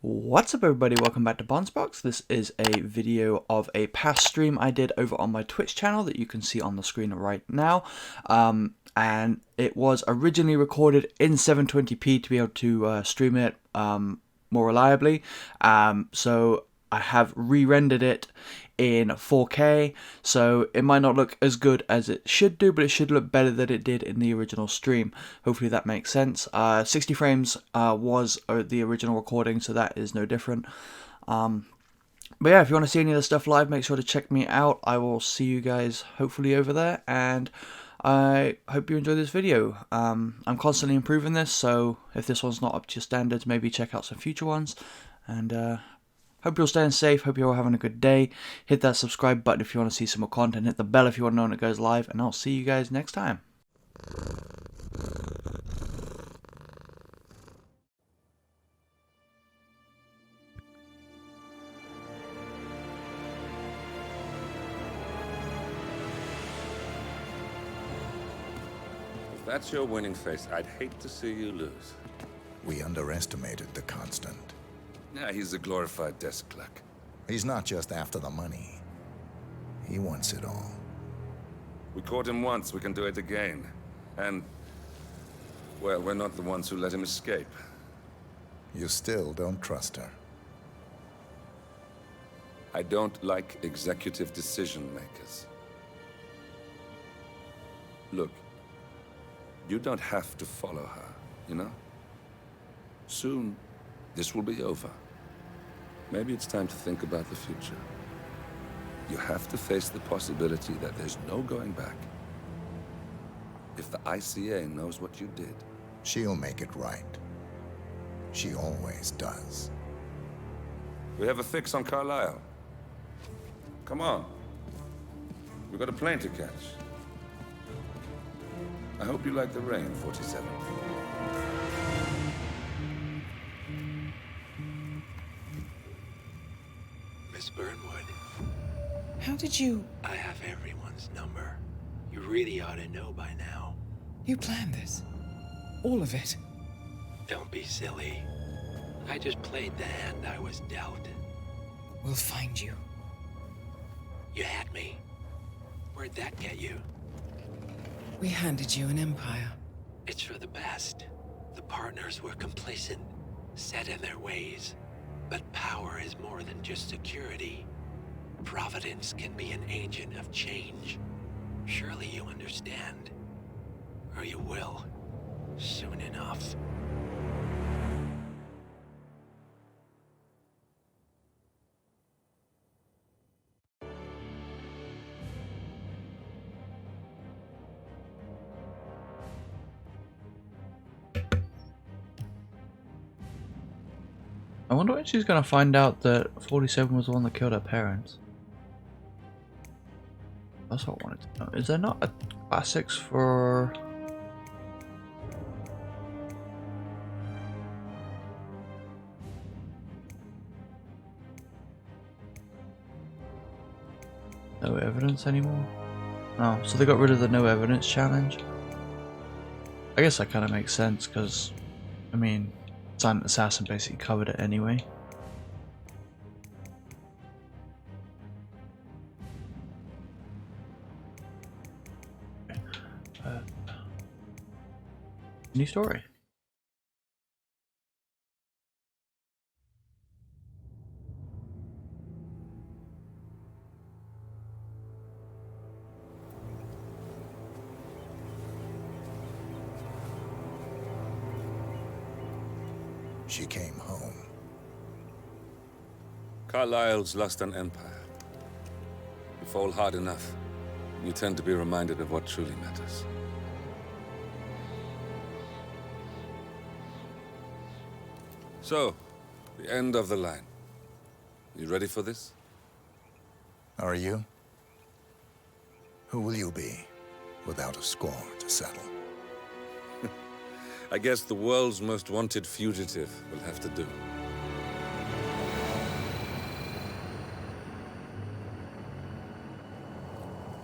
What's up everybody, welcome back to Bondsbox. This is a video of a past stream I did over on my Twitch channel that you can see on the screen right now. And it was originally recorded in 720p to be able to stream it more reliably. So I have re-rendered it in 4K, so it might not look as good as it should do, but it should look better than it did in the original stream. Hopefully that makes sense. 60 frames was the original recording, so that is no different. But yeah, if you want to see any of the stuff live, make sure to check me out. I will see you guys hopefully over there, and I hope you enjoy this video. I'm constantly improving this, so if this one's not up to your standards, maybe check out some future ones. And hope you're staying safe, hope you're all having a good day. Hit that subscribe button if you want to see some more content. Hit the bell if you want to know when it goes live. And I'll see you guys next time. If that's your winning face, I'd hate to see you lose. We underestimated the Constant. Yeah, he's a glorified desk clerk. He's not just after the money. He wants it all. We caught him once, we can do it again. And, well, we're not the ones who let him escape. You still don't trust her. I don't like executive decision makers. Look, you don't have to follow her, you know? Soon, this will be over. Maybe it's time to think about the future. You have to face the possibility that there's no going back. If the ICA knows what you did, She'll make it right. She always does. we have a fix on Carlisle. Come on. We've got a plane to catch. I hope you like the rain, 47. Miss Burnwood, How did you... I have everyone's number. You really ought to know by now. You planned this? All of it? Don't be silly. I just played the hand I was dealt. We'll find you. You had me. Where'd that get you? We handed you an empire. It's for the best. The partners were complacent, set in their ways. But power is more than just security. Providence can be an agent of change. Surely you understand. Or you will. Soon enough. I wonder when she's going to find out that 47 was the one that killed her parents. That's what I wanted to know. Is there not a classics for... no evidence anymore? Oh, so they got rid of the no evidence challenge? I guess that kind of makes sense because, I mean, Silent Assassin basically covered it anyway. New story. She came home. Carlisle's lost an empire. You fall hard enough, you tend to be reminded of what truly matters. So, the end of the line. You ready for this? Are you? Who will you be, without a score to settle? I guess the world's most wanted fugitive will have to do.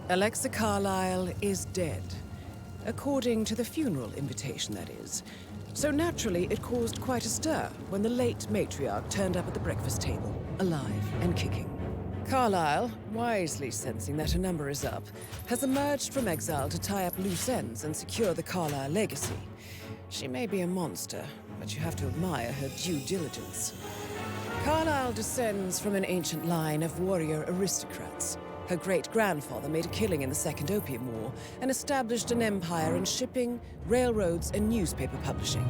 Alexa Carlyle is dead. According to the funeral invitation, that is. So naturally, it caused quite a stir when the late matriarch turned up at the breakfast table, alive and kicking. Carlyle, wisely sensing that her number is up, has emerged from exile to tie up loose ends and secure the Carlyle legacy. She may be a monster, but you have to admire her due diligence. Carlyle descends from an ancient line of warrior aristocrats. Her great-grandfather made a killing in the Second Opium War and established an empire in shipping, railroads, and newspaper publishing.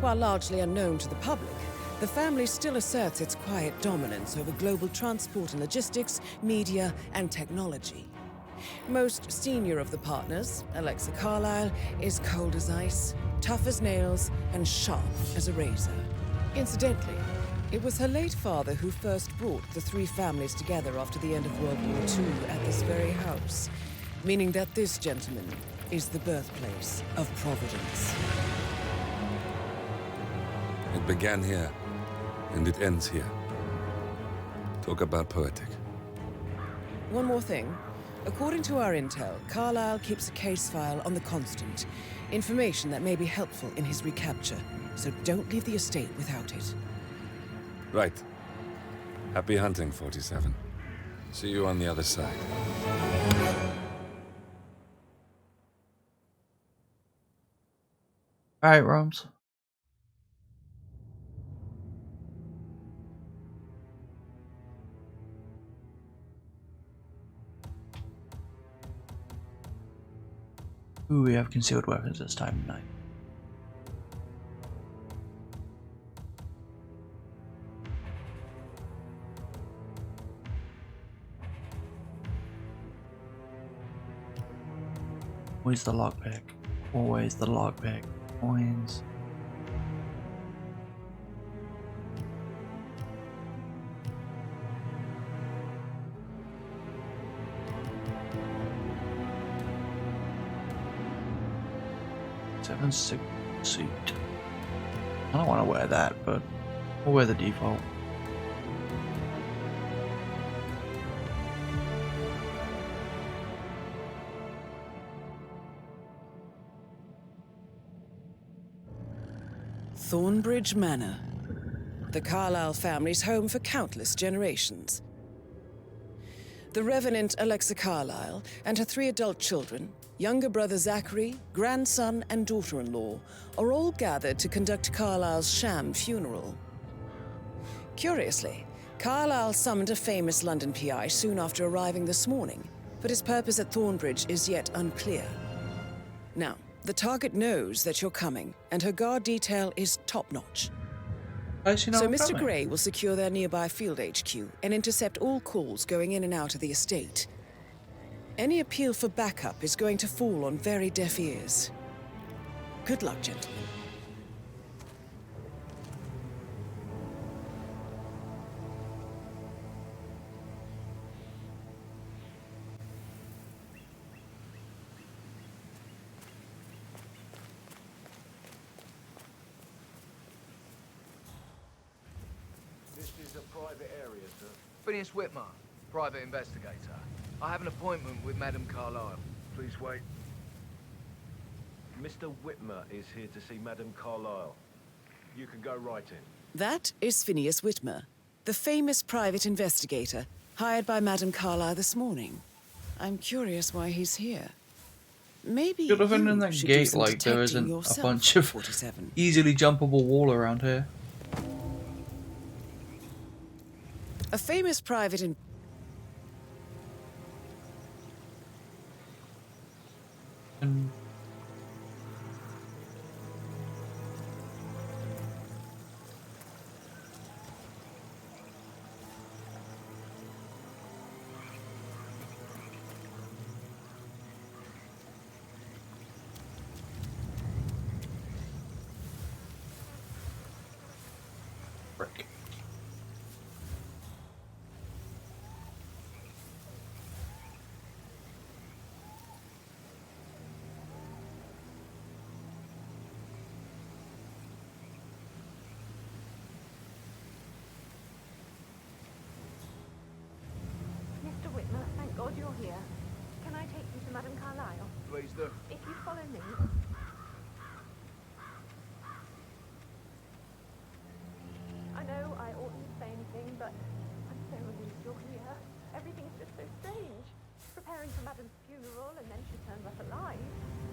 While largely unknown to the public, the family still asserts its quiet dominance over global transport and logistics, media, and technology. Most senior of the partners, Alexa Carlyle, is cold as ice, tough as nails, and sharp as a razor. Incidentally, it was her late father who first brought the three families together after the end of World War II at this very house, meaning that this gentleman is the birthplace of Providence. It began here, and it ends here. Talk about poetic. One more thing. According to our intel, Carlyle keeps a case file on the Constant, information that may be helpful in his recapture, so don't leave the estate without it. Right. Happy hunting, 47. See you on the other side. Alright, Roms. Ooh, we have concealed weapons this time of night. Always the lockpick. Always the lockpick. Coins. Seven six suit. I don't want to wear that, but we'll wear the default. Thornbridge Manor. The Carlyle family's home for countless generations. The Revenant Alexa Carlyle and her 3 adult children, younger brother Zachary, grandson, and daughter-in-law, are all gathered to conduct Carlyle's sham funeral. Curiously, Carlyle summoned a famous London PI soon after arriving this morning, but his purpose at Thornbridge is yet unclear. Now, the target knows that you're coming, and her guard detail is top-notch. So Mr. Gray will secure their nearby field HQ and intercept all calls going in and out of the estate. Any appeal for backup is going to fall on very deaf ears. Good luck, gentlemen. This is a private area, sir. Phineas Whitmer, private investigator. I have an appointment with Madame Carlyle. Please wait. Mr. Whitmer is here to see Madame Carlyle. You can go right in. That is Phineas Whitmer, the famous private investigator hired by Madame Carlyle this morning. I'm curious why he's here. Maybe Should have been in you that should do gate some like there detecting isn't a yourself, bunch of 47. easily jumpable wall around here. A famous private in... And frick. Mr. Whitmer, thank God you're here. Can I take you to Madame Carlyle? Please do. If you follow me... but I'm so relieved you're here. Everything's just so strange. Preparing for Madam's funeral, and then she turns up alive.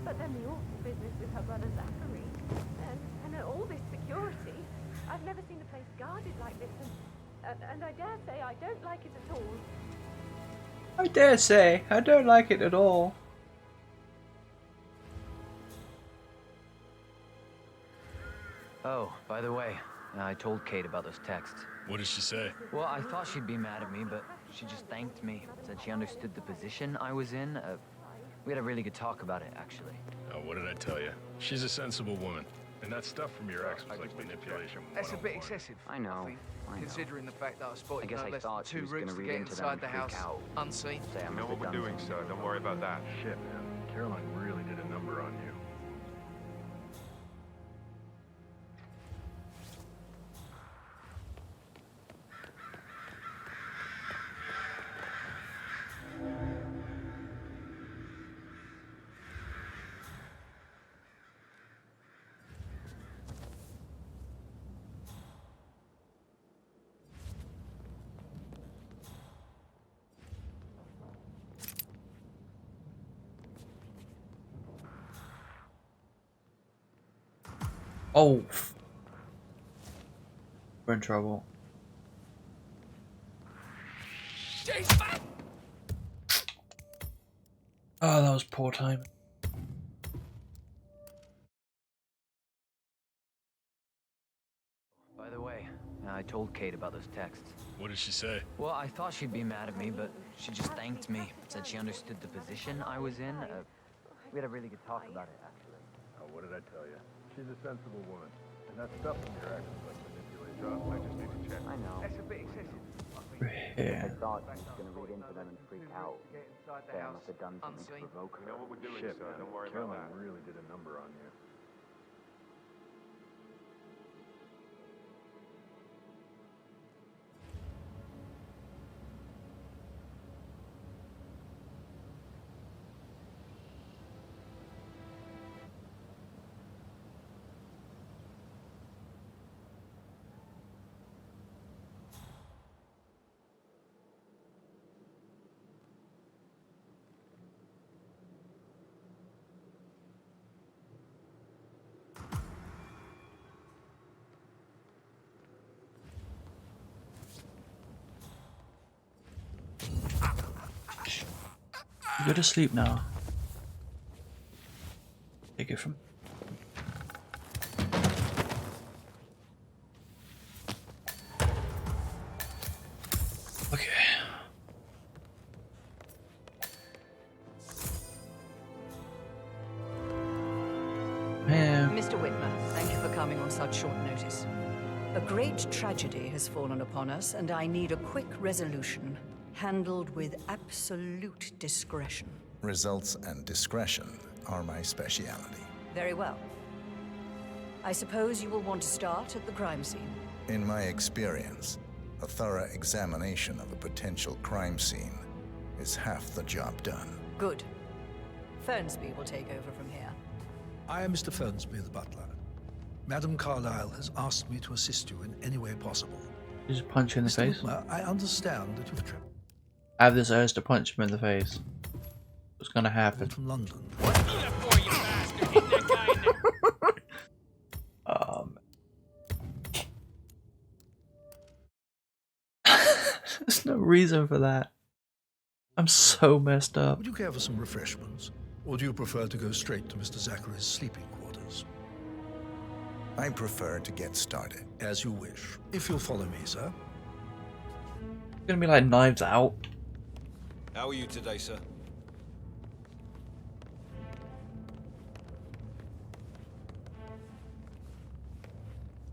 But then the awful business with her brother Zachary, and all this security. I've never seen a place guarded like this, and I dare say I don't like it at all. I dare say I don't like it at all. Oh, by the way, I told Kate about those texts. What did she say? Well, I thought she'd be mad at me, but she just thanked me. Said she understood the position I was in. We had a really good talk about it, actually. Oh, what did I tell you? She's a sensible woman. And that stuff from your ex was like manipulation. That's a bit excessive. I know. think, I know. Considering the fact that I I spotted guess no I less thought than she 2 was gonna routes to read get into them inside and the freak house out. unseen. Say I'm You know a what bit we're done doing, with sir. Don't worry about that. Shit, man. Caroline really did a number on you. Oh, we're in trouble. Oh, that was poor time. By the way, I told Kate about those texts. What did she say? Well, I thought she'd be mad at me, but she just thanked me. Said she understood the position I was in. We had a really good talk about it, actually. Oh, what did I tell you? She's a sensible woman. And that stuff from your ex was like manipulation. I just need to check. I know. That's a bit excessive. I Yeah. thought she was gonna read into them and freak out. To get inside the Say I house must have done something to unseen. provoke You her. know what we're doing, Shit, sir. man. Don't worry Caroline about that. really did a number on you. You go to sleep now. Take it from. Okay. Man. Mr. Whitmer, thank you for coming on such short notice. A great tragedy has fallen upon us, and I need a quick resolution, handled with absolute discretion. Results and discretion are my speciality. Very well. I suppose you will want to start at the crime scene. In my experience, a thorough examination of a potential crime scene is half the job done. Good. Fernsby will take over from here. I am Mr. Fernsby, the butler. Madam Carlyle has asked me to assist you in any way possible. You just punch you in the Mr. face. Whitmer, I understand that you've traveled I have this urge to punch him in the face. What's gonna happen? from London. There's no reason for that. I'm so messed up. Would you care for some refreshments? Or do you prefer to go straight to Mr. Zachary's sleeping quarters? I prefer to get started. As you wish. If you'll follow me, sir. It's gonna be like Knives Out. How are you today, sir?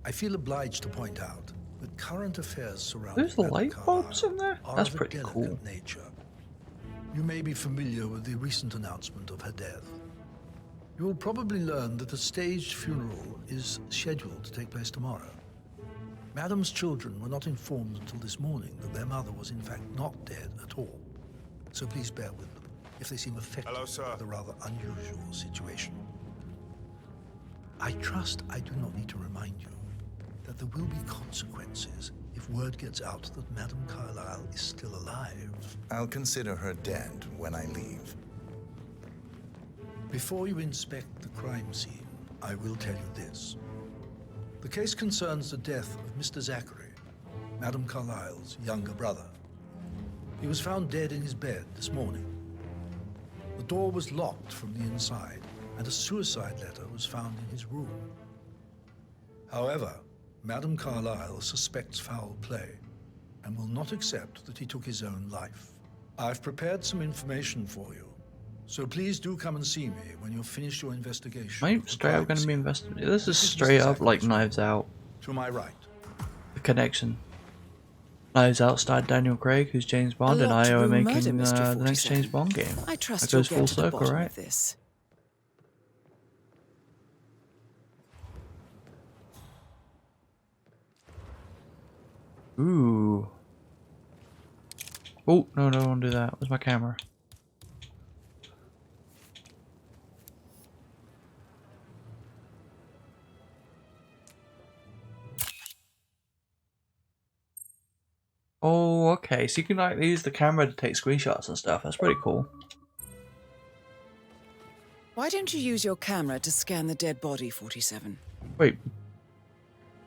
I feel obliged to point out that current affairs surrounding There's the Madam light bulbs Carlyle in there? are That's of a pretty delicate cool. nature. You may be familiar with the recent announcement of her death. You will probably learn that a staged funeral is scheduled to take place tomorrow. Madam's children were not informed until this morning that their mother was in fact not dead at all. So please bear with them if they seem affected by the rather unusual situation. I trust I do not need to remind you that there will be consequences if word gets out that Madame Carlyle is still alive. I'll consider her dead when I leave. Before you inspect the crime scene, I will tell you this. The case concerns the death of Mr. Zachary, Madame Carlyle's younger brother. He was found dead in his bed this morning. The door was locked from the inside, and a suicide letter was found in his room. However, Madame Carlyle suspects foul play and will not accept that he took his own life. I've prepared some information for you, so please do come and see me when you've finished your investigation. Am I straight up going to be investigating? This is straight up like Knives Out. To my right. The connection. Knives Out starred Daniel Craig, who's James Bond, and IO are making the next James Bond game. I trust that goes you'll get full to the circle, bottom right? of this. Ooh. Oh, no, no, don't do that. Where's my camera? Oh, okay. So you can like use the camera to take screenshots and stuff. That's pretty cool. Why don't you use your camera to scan the dead body, 47? Wait.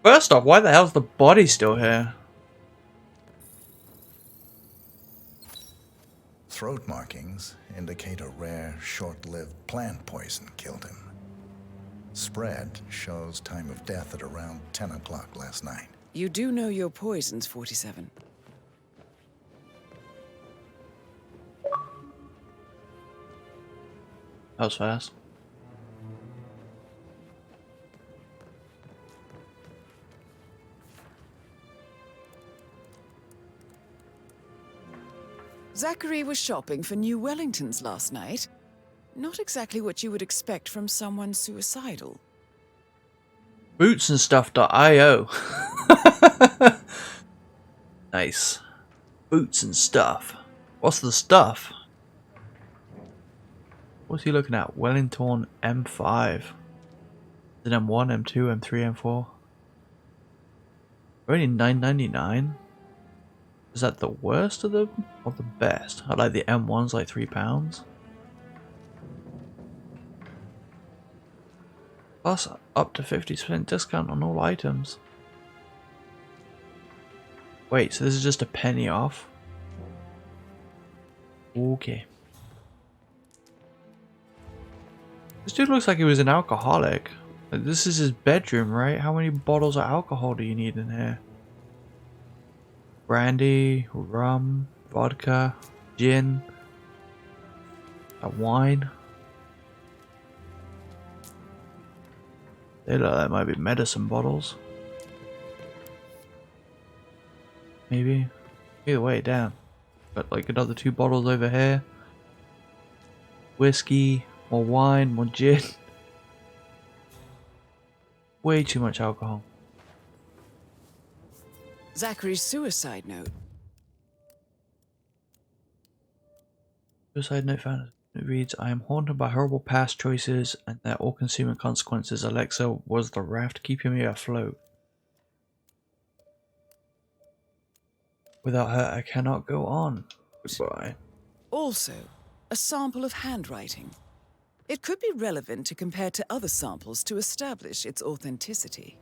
First off, why the hell's the body still here? Throat markings indicate a rare, short-lived plant poison killed him. Spread shows time of death at around 10 o'clock last night. You do know your poisons, 47. That was fast. Zachary was shopping for new Wellingtons last night. Not exactly what you would expect from someone suicidal. Bootsandstuff.io. Nice. Boots and stuff. What's the stuff? What's he looking at? Wellington M5. Is it M1, M2, M3, M4? Only $9.99. Is that the worst of them or the best? I like the M1's like £3. Plus up to 50% discount on all items. Wait, so this is just a penny off? Okay. This dude looks like he was an alcoholic. Like, this is his bedroom, right? How many bottles of alcohol do you need in here? Brandy, rum, vodka, gin, wine. They look like might be medicine bottles. Maybe. Either way, damn. Got like another 2 bottles over here. Whiskey, more wine, more gin. Way too much alcohol. Zachary's suicide note. Suicide note found. It reads, I am haunted by horrible past choices and their all-consuming consequences. Alexa was the raft keeping me afloat. Without her, I cannot go on. Goodbye. Also, a sample of handwriting. It could be relevant to compare to other samples to establish its authenticity.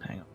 Hang on.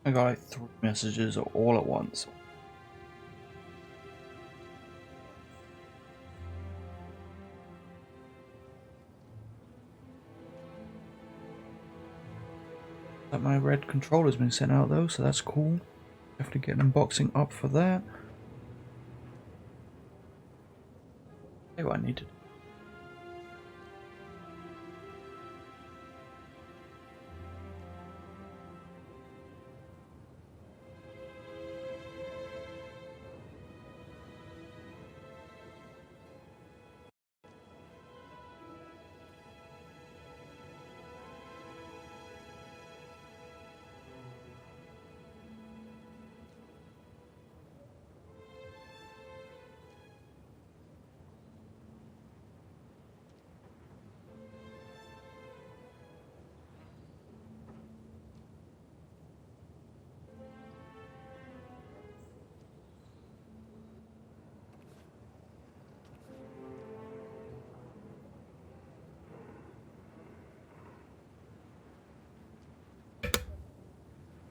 I got like 3 messages all at once. That my red controller's been sent out though, so that's cool. Have to get an unboxing up for that. Hey, what I need to do.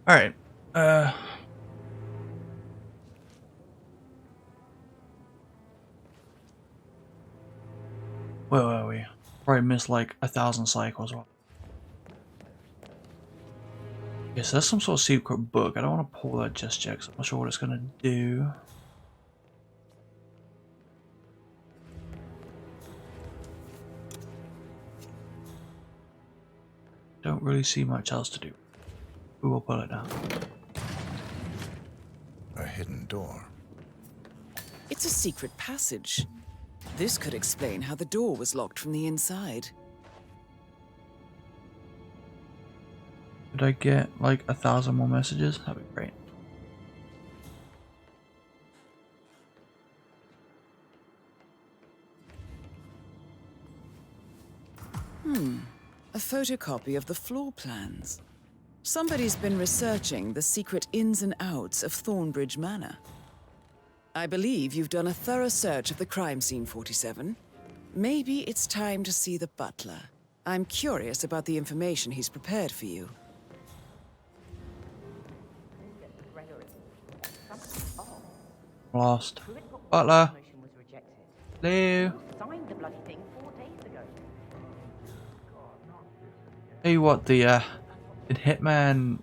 Alright. Where were we? Probably missed like 1,000 cycles. Yes, that's some sort of secret book. I don't want to pull that just yet, 'cause I'm not sure what it's gonna do. Don't really see much else to do. We will pull it down. A hidden door. It's a secret passage. This could explain how the door was locked from the inside. Could I get like 1,000 more messages? That'd be great. A photocopy of the floor plans. Somebody's been researching the secret ins and outs of Thornbridge Manor. I believe you've done a thorough search of the crime scene, 47. Maybe it's time to see the butler. I'm curious about the information he's prepared for you. Lost. Butler. Hello. Tell you what, the in Hitman.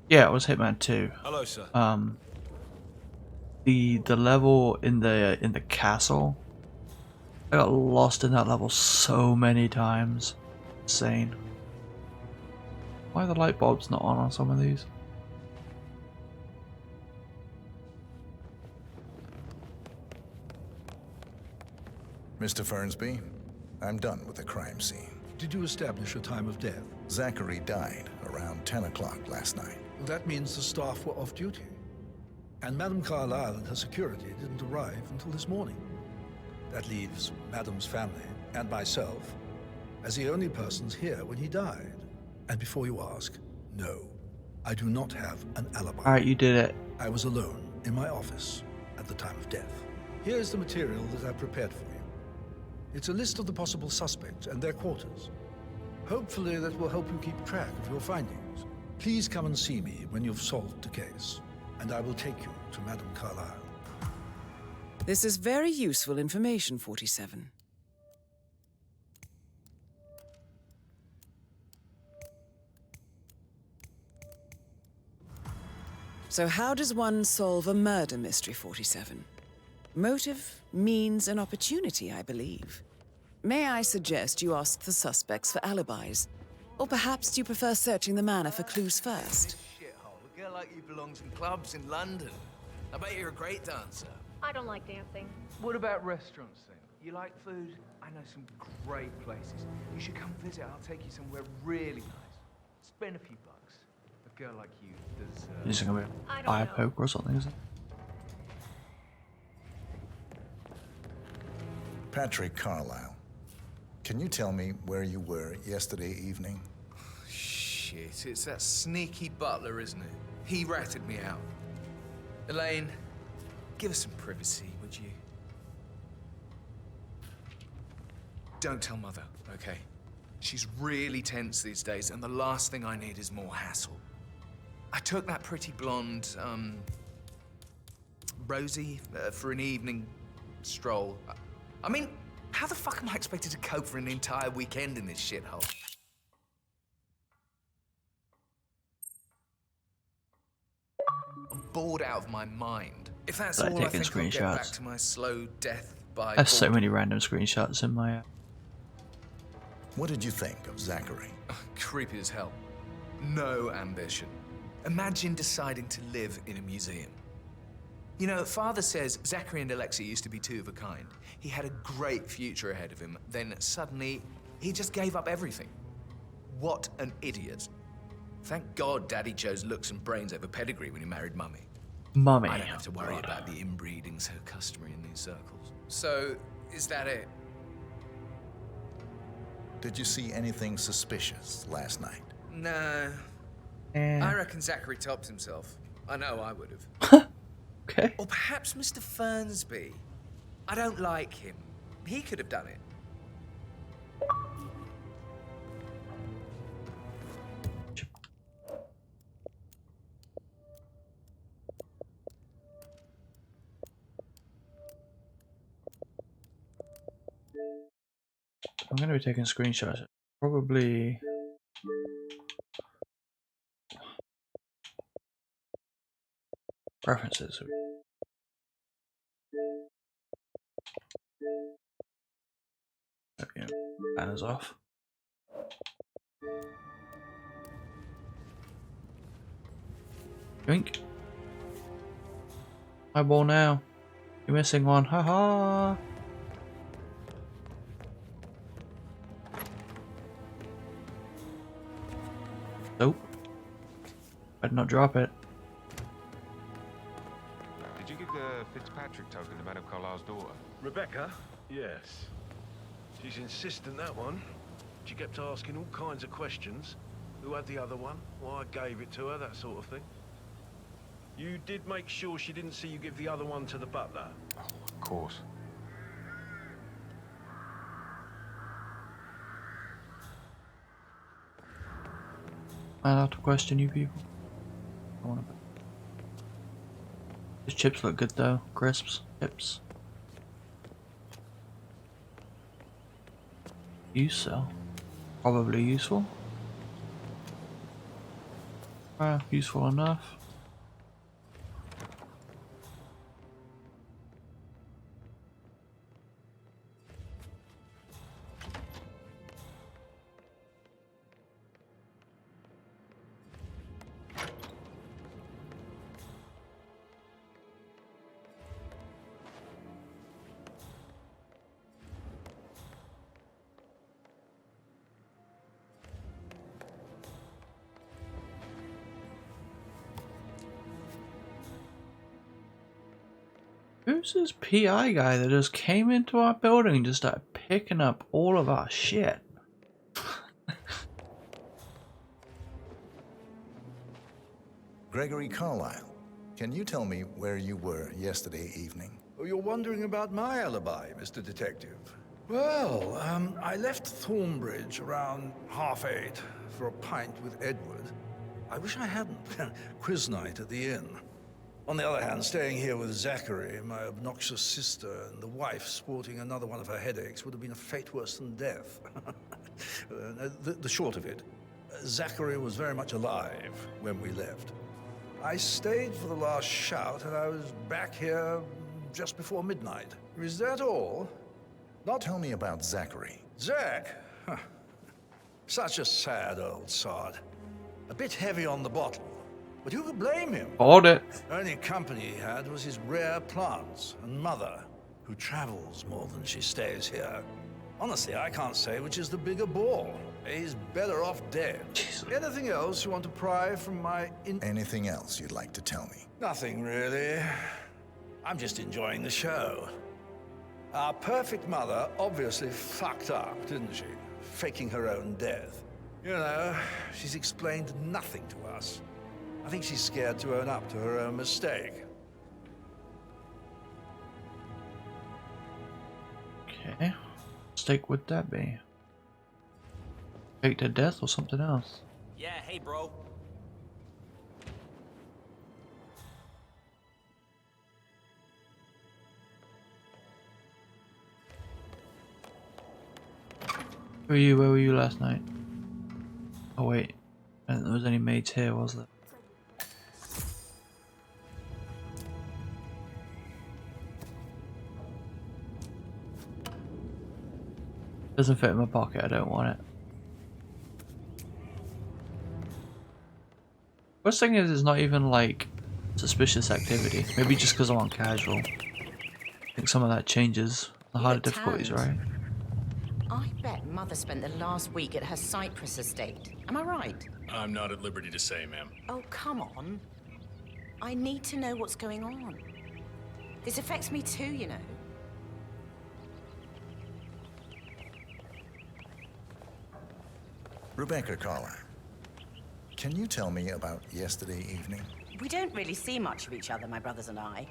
Yeah, it was Hitman 2. Hello, sir. The level in the castle. I got lost in that level so many times. Insane. Why are the light bulbs not on some of these? Mr. Fernsby, I'm done with the crime scene. Did you establish a time of death? Zachary died around 10 o'clock last night. Well, that means the staff were off duty. And Madame Carlyle and her security didn't arrive until this morning. That leaves Madame's family and myself as the only persons here when he died. And before you ask, no, I do not have an alibi. Alright, you did it. I was alone in my office at the time of death. Here's the material that I've prepared for you. It's a list of the possible suspects and their quarters. Hopefully that will help you keep track of your findings. Please come and see me when you've solved the case, and I will take you to Madame Carlyle. This is very useful information, 47. So how does one solve a murder mystery, 47? Motive, means, and opportunity, I believe. May I suggest you ask the suspects for alibis? Or perhaps do you prefer searching the manor for clues first? Shithole. A girl like you belongs in clubs in London. I bet you're a great dancer. I don't like dancing. What about restaurants then? You like food? I know some great places. You should come visit. I'll take you somewhere really nice. Spend a few bucks. A girl like you deserves. You're just gonna buy a poker or something, is it? Patrick Carlyle, can you tell me where you were yesterday evening? Shit, it's that sneaky butler, isn't it? He ratted me out. Elaine, give us some privacy, would you? Don't tell Mother, okay? She's really tense these days, and the last thing I need is more hassle. I took that pretty blonde, Rosie, for an evening stroll. I mean, how the fuck am I expected to cope for an entire weekend in this shithole? I'm bored out of my mind. If that's Like all, I taking think I'll get back screenshots. to my slow death by I have so boredom. many random screenshots in my. What did you think of Zachary? Creepy as hell. No ambition. Imagine deciding to live in a museum. You know, Father says Zachary and Alexei used to be two of a kind. He had a great future ahead of him, then suddenly, he just gave up everything. What an idiot. Thank God Daddy chose looks and brains over pedigree when he married Mummy. Mummy. I don't have to worry about the inbreeding so customary in these circles. So, is that it? Did you see anything suspicious last night? No. Yeah. I reckon Zachary tops himself. I know I would have. Okay. Or perhaps Mr. Fernsby. I don't like him. He could have done it. I'm gonna be taking screenshots. Probably. References. Oh, yeah. Banners off. Drink. Eyeball now. You're missing one. Haha. Nope. Better not drop it. Did you give the Fitzpatrick token to Madame Carlisle's daughter? Rebecca? Yes. She's insistent, that one. She kept asking all kinds of questions. Who had the other one? Why I gave it to her, that sort of thing. You did make sure she didn't see you give the other one to the butler? Oh, of course. Am I allowed to question you people? I wanna... These chips look good though. Crisps. Chips. Use cell. Probably useful. Useful enough. Who's this PI guy that just came into our building and just started picking up all of our shit? Gregory Carlisle, can you tell me where you were yesterday evening? Oh, you're wondering about my alibi, Mr. Detective. Well, I left Thornbridge around 8:30 for a pint with Edward. I wish I hadn't. Quiz night at the inn. On the other hand, staying here with Zachary, my obnoxious sister, and the wife sporting another one of her headaches would have been a fate worse than death. The short of it, Zachary was very much alive when we left. I stayed for the last shout, and I was back here just before midnight. Is that all? Not Tell me about Zachary. Zach? Huh. Such a sad old sod. A bit heavy on the bottle. But who could blame him? Hold it. Only company he had was his rare plants and mother, who travels more than she stays here. Honestly, I can't say which is the bigger ball. He's better off dead. Anything else you want to pry from my Anything else you'd like to tell me? Nothing really. I'm just enjoying the show. Our perfect mother obviously fucked up, didn't she? Faking her own death. You know, she's explained nothing to us. I think she's scared to own up to her own mistake. Okay. Mistake would that be? Fake to death or something else? Yeah, hey, bro. Where were you last night? Oh wait, I don't think there was any maids here, was there? Doesn't fit in my pocket, I don't want it. First thing is, it's not even like suspicious activity. Maybe just because I'm on casual. I think some of that changes the harder difficulties, right? I bet Mother spent the last week at her Cyprus estate. Am I right? I'm not at liberty to say, ma'am. Oh, come on. I need to know what's going on. This affects me too, you know. Rebecca Carla, can you tell me about yesterday evening? We don't really see much of each other, my brothers and I.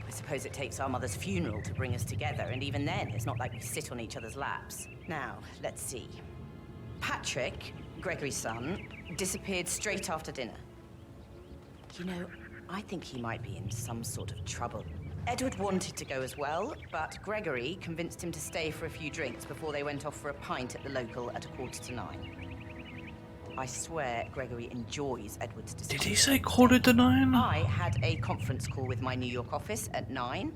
I suppose it takes our mother's funeral to bring us together, and even then, it's not like we sit on each other's laps. Now, let's see. Patrick, Gregory's son, disappeared straight after dinner. You know, I think he might be in some sort of trouble. Edward wanted to go as well, but Gregory convinced him to stay for a few drinks before they went off for a pint at the local at 9:15. I swear Gregory enjoys Edward's decision. Did he say 9:15? I had a conference call with my New York office at 9,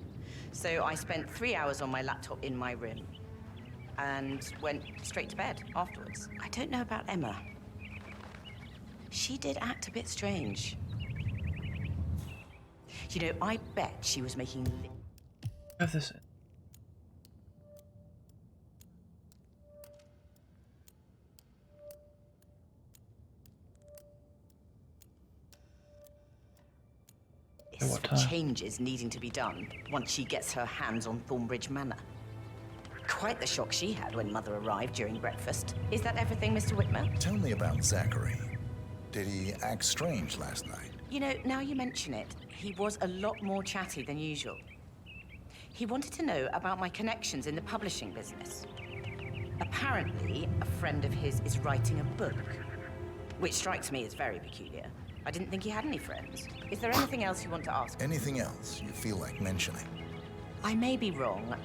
so I spent 3 hours on my laptop in my room and went straight to bed afterwards. I don't know about Emma. She did act a bit strange. You know, I bet she was making... Have this. changes needing to be done once she gets her hands on Thornbridge Manor. Quite the shock she had when Mother arrived during breakfast. Is that everything, Mr. Whitmer? Tell me about Zachary. Did he act strange last night? You know, now you mention it, he was a lot more chatty than usual. He wanted to know about my connections in the publishing business. Apparently, a friend of his is writing a book, which strikes me as very peculiar. I didn't think he had any friends. Is there anything else you want to ask? Anything else you feel like mentioning? I may be wrong,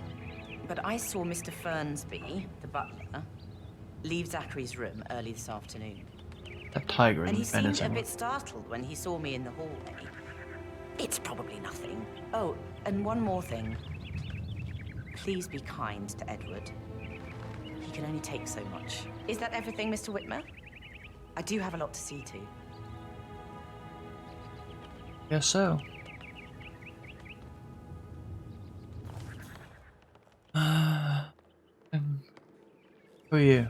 but I saw Mr. Fernsby, the butler, leave Zachary's room early this afternoon. That tiger And he in seemed a Venice. bit startled when he saw me in the hallway. It's probably nothing. Oh, and one more thing. Please be kind to Edward. He can only take so much. Is that everything, Mr. Whitmer? I do have a lot to see to. Guess so. Who are you?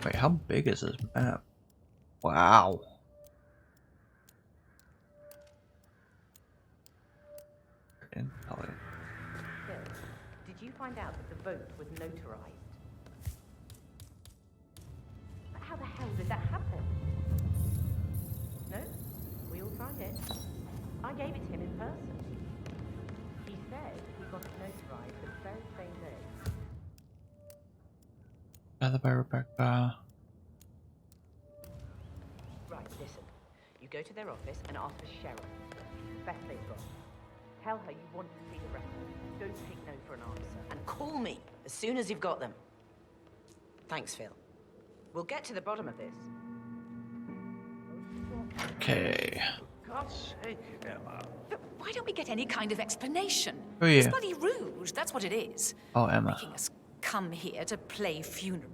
Wait, how big is this map? Wow. Did you find out that the vote was notarized? But how the hell did that happen? No? We all signed it. I gave it to him in person. He said he got it notarized the very same day. Gathered by Rebecca. Right, listen. You go to their office and ask for Cheryl. Best they've got. Tell her you want to see the record. Don't take no for an answer. And call me as soon as you've got them. Thanks, Phil. We'll get to the bottom of this. Okay. For God's sake, Emma. But why don't we get any kind of explanation? Who are you? It's bloody rude, that's what it is. Oh, Emma. Making us come here to play funeral.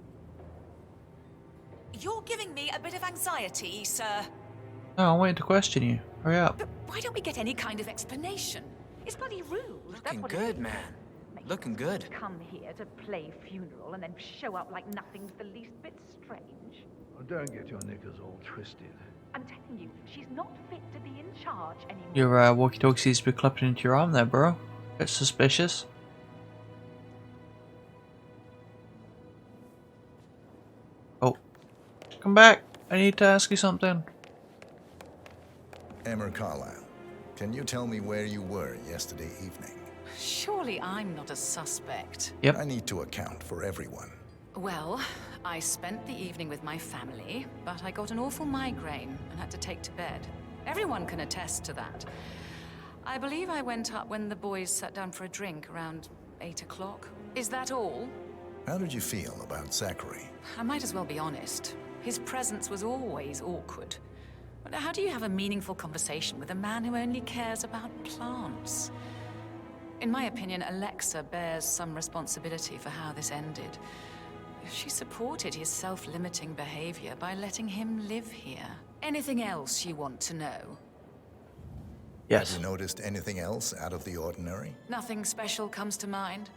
You're giving me a bit of anxiety, sir. No, I'm waiting to question you. Hurry up. But why don't we get any kind of explanation? It's bloody rude. Looking good, man. Looking good. Come here to play funeral and then show up like nothing's the least bit strange. Oh, don't get your knickers all twisted. I'm telling you, she's not fit to be in charge anymore. Your walkie-talkie seems to be clapping into your arm there, bro. Bit suspicious. Oh. Come back. I need to ask you something. Emma Carlisle, can you tell me where you were yesterday evening? Surely I'm not a suspect. Yep. I need to account for everyone. Well, I spent the evening with my family, but I got an awful migraine and had to take to bed. Everyone can attest to that. I believe I went up when the boys sat down for a drink around 8 o'clock. Is that all? How did you feel about Zachary? I might as well be honest. His presence was always awkward. But how do you have a meaningful conversation with a man who only cares about plants? In my opinion, Alexa bears some responsibility for how this ended. She supported his self-limiting behavior by letting him live here. Anything else you want to know? Yes. Have you noticed anything else out of the ordinary? Nothing special comes to mind.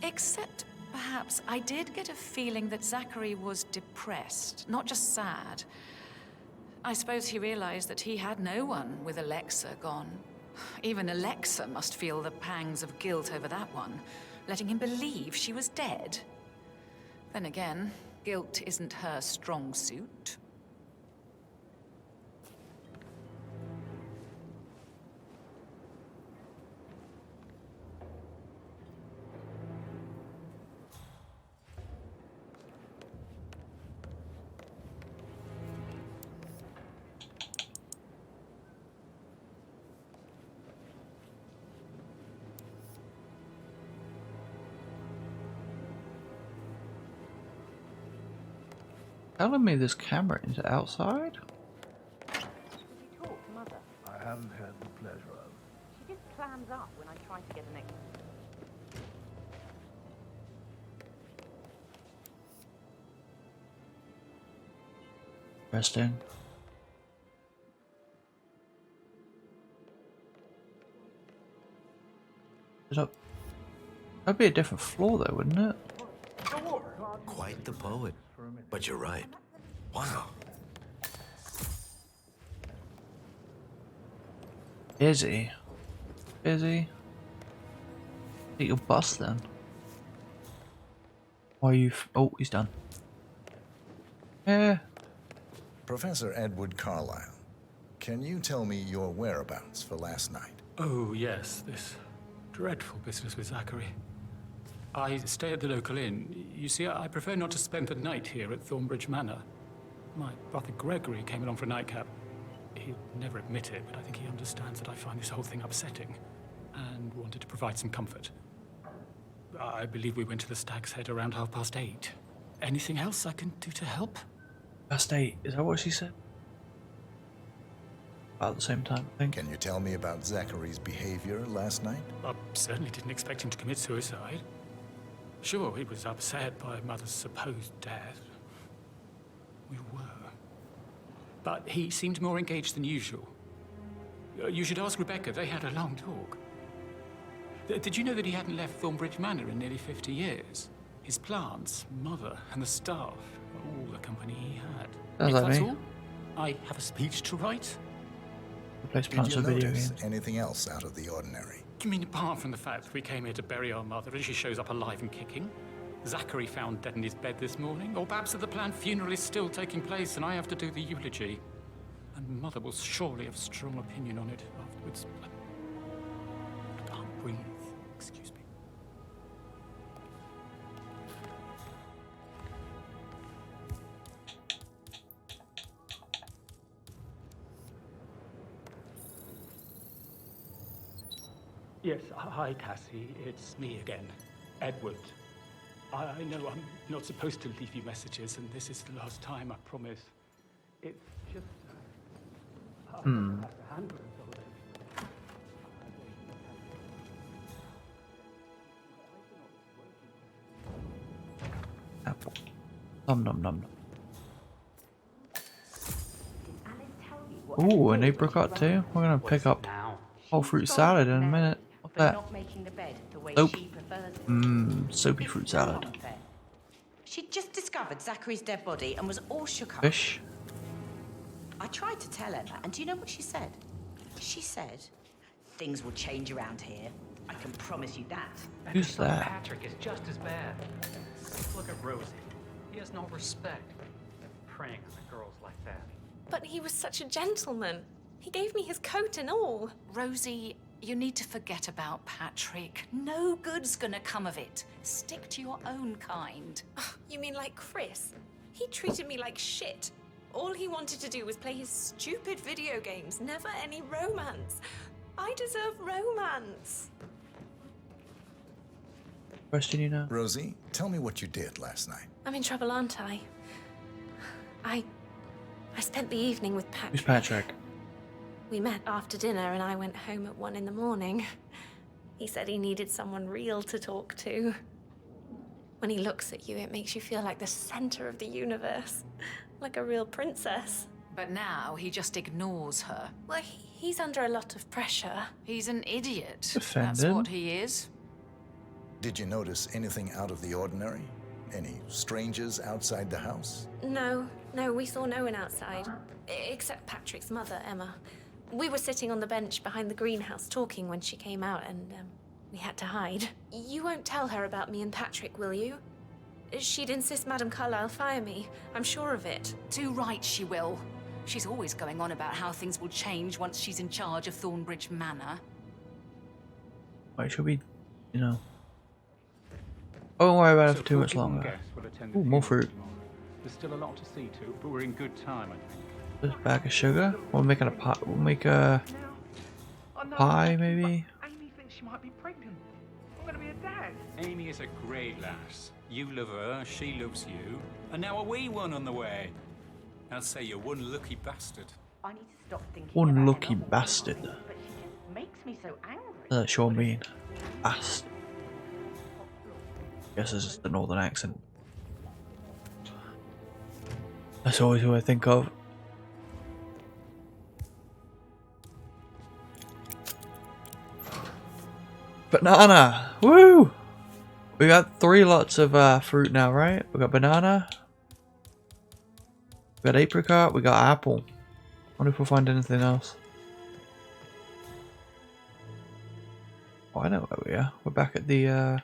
Except, perhaps, I did get a feeling that Zachary was depressed, not just sad. I suppose he realized that he had no one with Alexa gone. Even Alexa must feel the pangs of guilt over that one, letting him believe she was dead. Then again, guilt isn't her strong suit. Telling me this camera is outside? Did you talk to Mother? I haven't had the pleasure of. She just clams up when I try to get an ex. Interesting. That'd be a different floor though, wouldn't it? Quite the poet. But you're right. Wow. Is he? Is he? Get your bus then. Why are you? Oh, he's done. Yeah. Professor Edward Carlyle, can you tell me your whereabouts for last night? Oh, yes, this dreadful business with Zachary. I stay at the local inn. You see, I prefer not to spend the night here at Thornbridge Manor. My brother Gregory came along for a nightcap. He'll never admit it, but I think he understands that I find this whole thing upsetting and wanted to provide some comfort. I believe we went to the Stag's Head around 8:30. Anything else I can do to help? Past 8, is that what she said? About the same time, I think. Can you tell me about Zachary's behavior last night? I certainly didn't expect him to commit suicide. Sure, he was upset by Mother's supposed death. We were. But he seemed more engaged than usual. You should ask Rebecca. They had a long talk. Did you know that he hadn't left Thornbridge Manor in nearly 50 years? His plants, Mother, and the staff, all the company he had. Sounds If like that's me. all, I have a speech to write. Replace Did plants you with video notice games. anything else out of the ordinary? You mean apart from the fact that we came here to bury our mother and she shows up alive and kicking? Zachary found dead in his bed this morning? Or perhaps that the planned funeral is still taking place and I have to do the eulogy? And Mother will surely have a strong opinion on it afterwards. I can't breathe. Excuse me. Yes, hi, Cassie. It's me again, Edward. I know I'm not supposed to leave you messages, and this is the last time, I promise. It's just... I have to handle it all. Apple. Nom nom nom. Ooh, an apricot too. We're gonna pick up whole fruit salad in a minute. What's that? Soap. Soapy fruit salad. She'd just discovered Zachary's dead body and was all shook up. Fish. I tried to tell Emma, and do you know what she said? She said, things will change around here. I can promise you that. Who's that? Patrick is just as bad. Look at Rosie. He has no respect. Preying on the girls like that. But he was such a gentleman. He gave me his coat and all. Rosie, you need to forget about Patrick. No good's gonna come of it. Stick to your own kind. You mean like Chris? He treated me like shit. All he wanted to do was play his stupid video games, never any romance. I deserve romance. Question you know. Rosie, tell me what you did last night. I'm in trouble, aren't I? I spent the evening with Patrick. Who's Patrick? We met after dinner and I went home at 1 in the morning. He said he needed someone real to talk to. When he looks at you, it makes you feel like the center of the universe. Like a real princess. But now he just ignores her. Well, he's under a lot of pressure. He's an idiot. Offended. That's what he is. Did you notice anything out of the ordinary? Any strangers outside the house? No, we saw no one outside. Except Patrick's mother, Emma. We were sitting on the bench behind the greenhouse talking when she came out and, we had to hide. You won't tell her about me and Patrick, will you? She'd insist Madame Carlyle fire me. I'm sure of it. Too right she will. She's always going on about how things will change once she's in charge of Thornbridge Manor. Why should we, you know... I won't worry about it for too much longer. Ooh, more fruit. There's still a lot to see to, but we're in good time, I think. This bag of sugar. We'll make it a pie. We'll make a pie, maybe. Amy thinks she might be pregnant. I'm gonna be a dad. Amy is a great lass. You love her, she loves you, and now a wee one on the way. I'll say you're one lucky bastard. I need to stop thinking One about lucky Emma, bastard. but she just makes me so angry. What does that sure mean? Bastard. Guess it's just the northern accent. That's always who I think of. Banana! Woo! We got 3 lots of fruit now, right? We got banana. We got apricot. We got apple. Wonder if we'll find anything else. Oh, I know where we are. We're back at the, this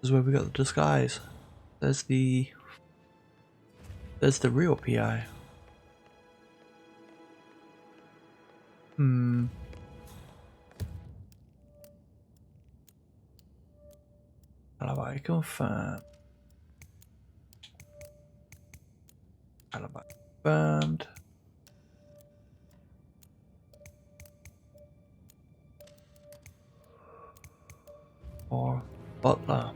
is where we got the disguise. There's the real PI. Alibi confirmed. Alibi confirmed. Or butler.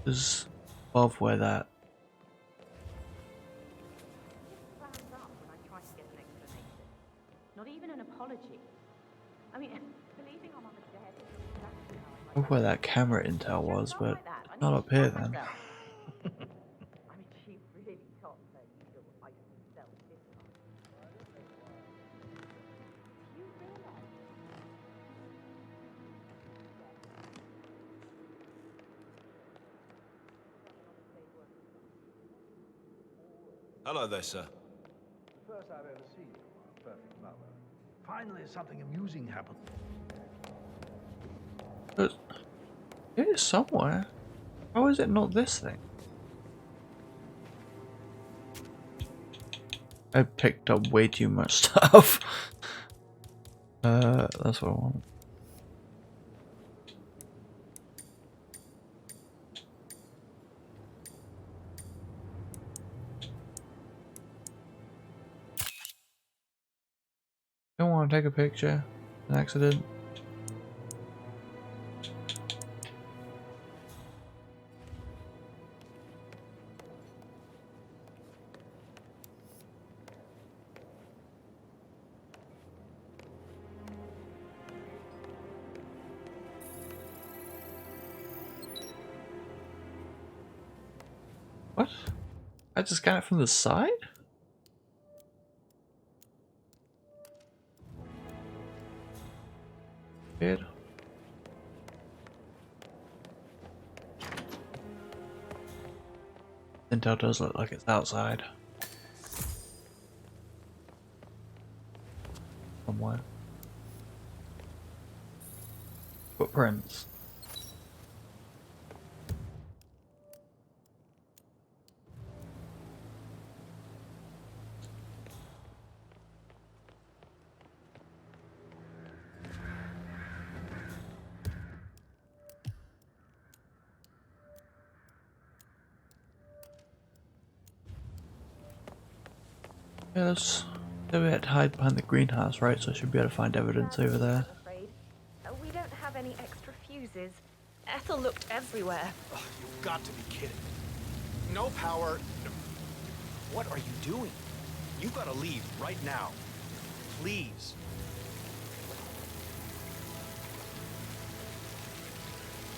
Is above where that. Not even an apology. I mean, believing on mother's dead is exactly how I Above where that camera intel was, but it's not up here then. I mean, she really topped her usual icy self this time. You realize? Hello there, sir. First I've ever seen you, a perfect lover. Finally, something amusing happened. But it is somewhere. How is it not this thing? I picked up way too much stuff. That's what I want. Don't want to take a picture. An accident. What? I just got it from the side? Weird. Intel does look like it's outside. Somewhere. Footprints. Yeah, let's go ahead, hide behind the greenhouse, right? So I should be able to find evidence over there. I'm afraid. We don't have any extra fuses. Ethel looked everywhere. Ugh, you've got to be kidding. No power. No. What are you doing? You've got to leave right now. Please.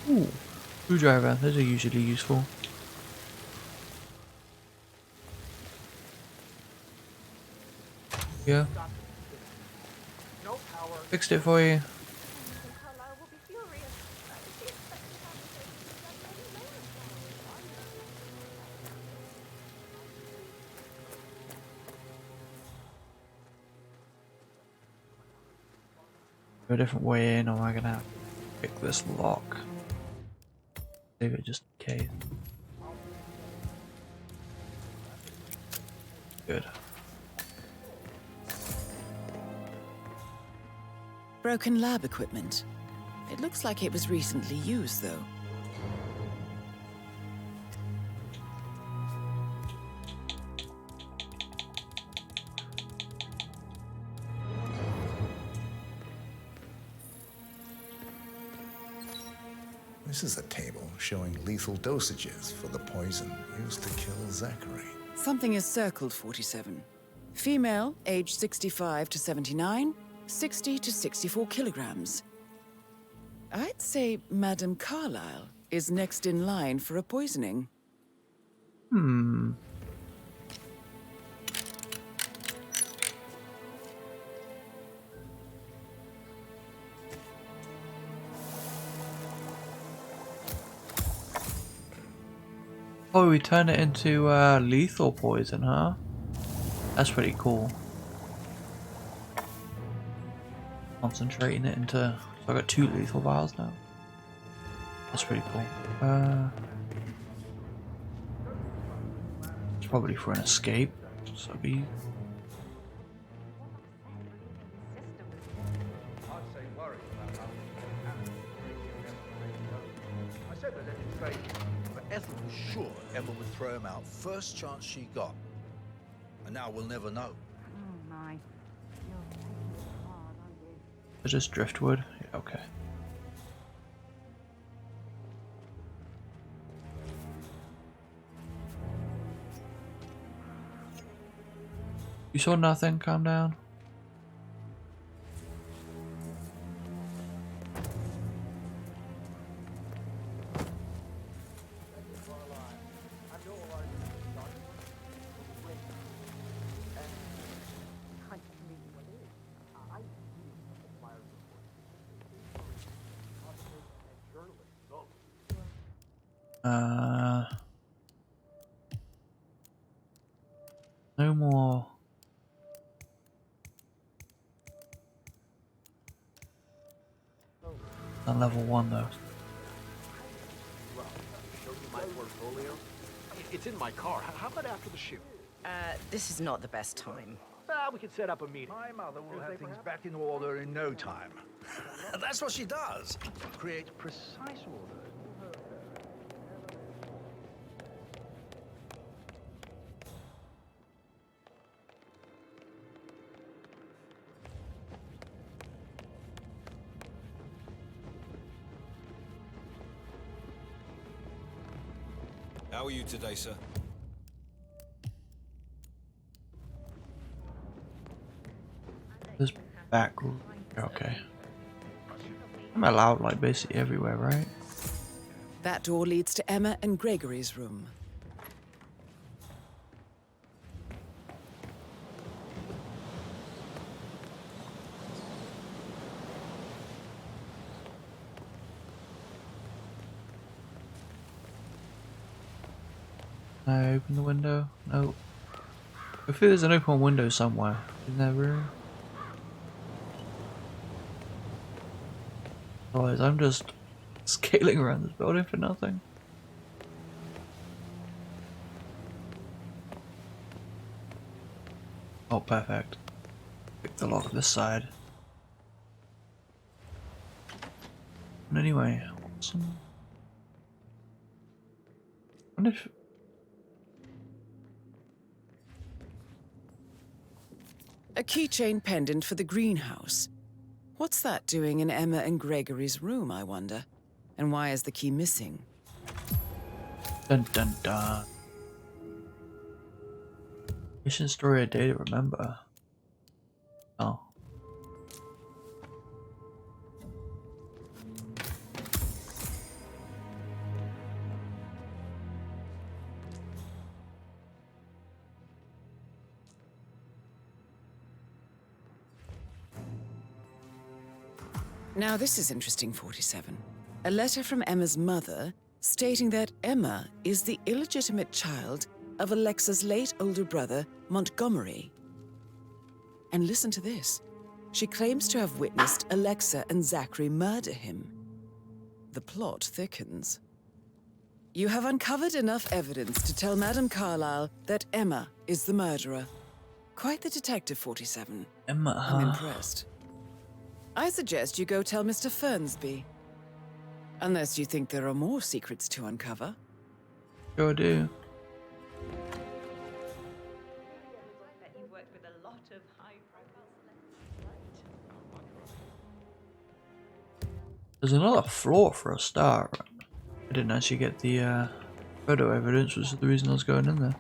Ooh, screwdriver. Those are usually useful. Yeah. No power. Fixed it for you. Carlisle will be furious. She expects to have the A different way in, or am I gonna have to pick this lock? Save it just in case. Good. Broken lab equipment. It looks like it was recently used, though. This is a table showing lethal dosages for the poison used to kill Zachary. Something is circled 47. Female, age 65 to 79, 60 to 64 kilograms. I'd say Madame Carlisle is next in line for a poisoning. Oh, we turn it into lethal poison, huh? That's pretty cool. Concentrating it into... So I got 2 lethal vials now. That's pretty cool. It's probably for an escape. So be... I said that any trade, but Ethel was sure Emma would throw him out first chance she got. And now we'll never know. Oh my. You're taking it hard, aren't you? It's just driftwood? Yeah, okay. You saw nothing? Calm down. No more. On level 1 though. Well, show you my portfolio. It's in my car. How about after the shoot? This is not the best time. We could set up a meeting. My mother will have things back in order in no time. That's what she does. Creates precise order. How are you today, sir? This back room. Okay. I'm allowed like basically everywhere, right? That door leads to Emma and Gregory's room. Can I open the window? No. I feel there's an open window somewhere in that room. Otherwise, I'm just scaling around this building for nothing. Oh, perfect. Pick the lock this side. And anyway, I wonder if... A keychain pendant for the greenhouse. What's that doing in Emma and Gregory's room, I wonder? And why is the key missing? Dun dun dun. Mission story a day to remember. Oh. Now this is interesting, 47. A letter from Emma's mother stating that Emma is the illegitimate child of Alexa's late older brother, Montgomery. And listen to this. She claims to have witnessed Alexa and Zachary murder him. The plot thickens. You have uncovered enough evidence to tell Madame Carlyle that Emma is the murderer. Quite the detective, 47. Emma, I'm impressed. I suggest you go tell Mr. Fernsby. Unless you think there are more secrets to uncover. Sure do. There's another floor for a start. I didn't actually get the photo evidence, which is the reason I was going in there.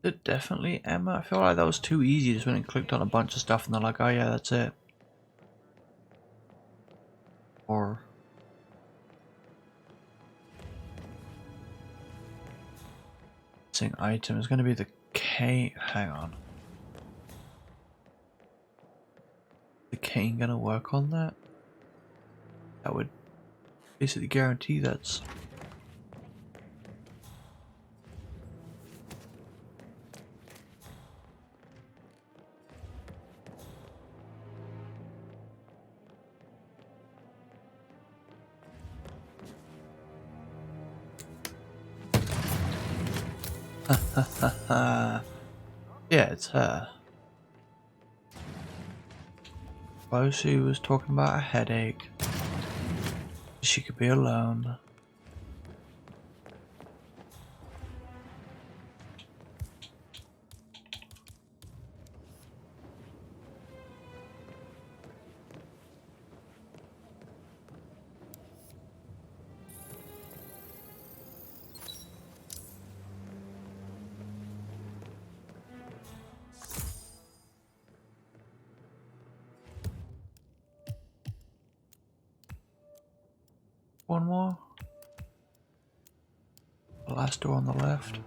Is it definitely Emma? I feel like that was too easy. Just went and clicked on a bunch of stuff and they're like, oh yeah, that's it. Or missing item is going to be the cane. Hang on. The cane going to work on that? That would basically guarantee that's... Yeah, it's her. Lucy was talking about a headache. She could be alone. One more. The last door on the left.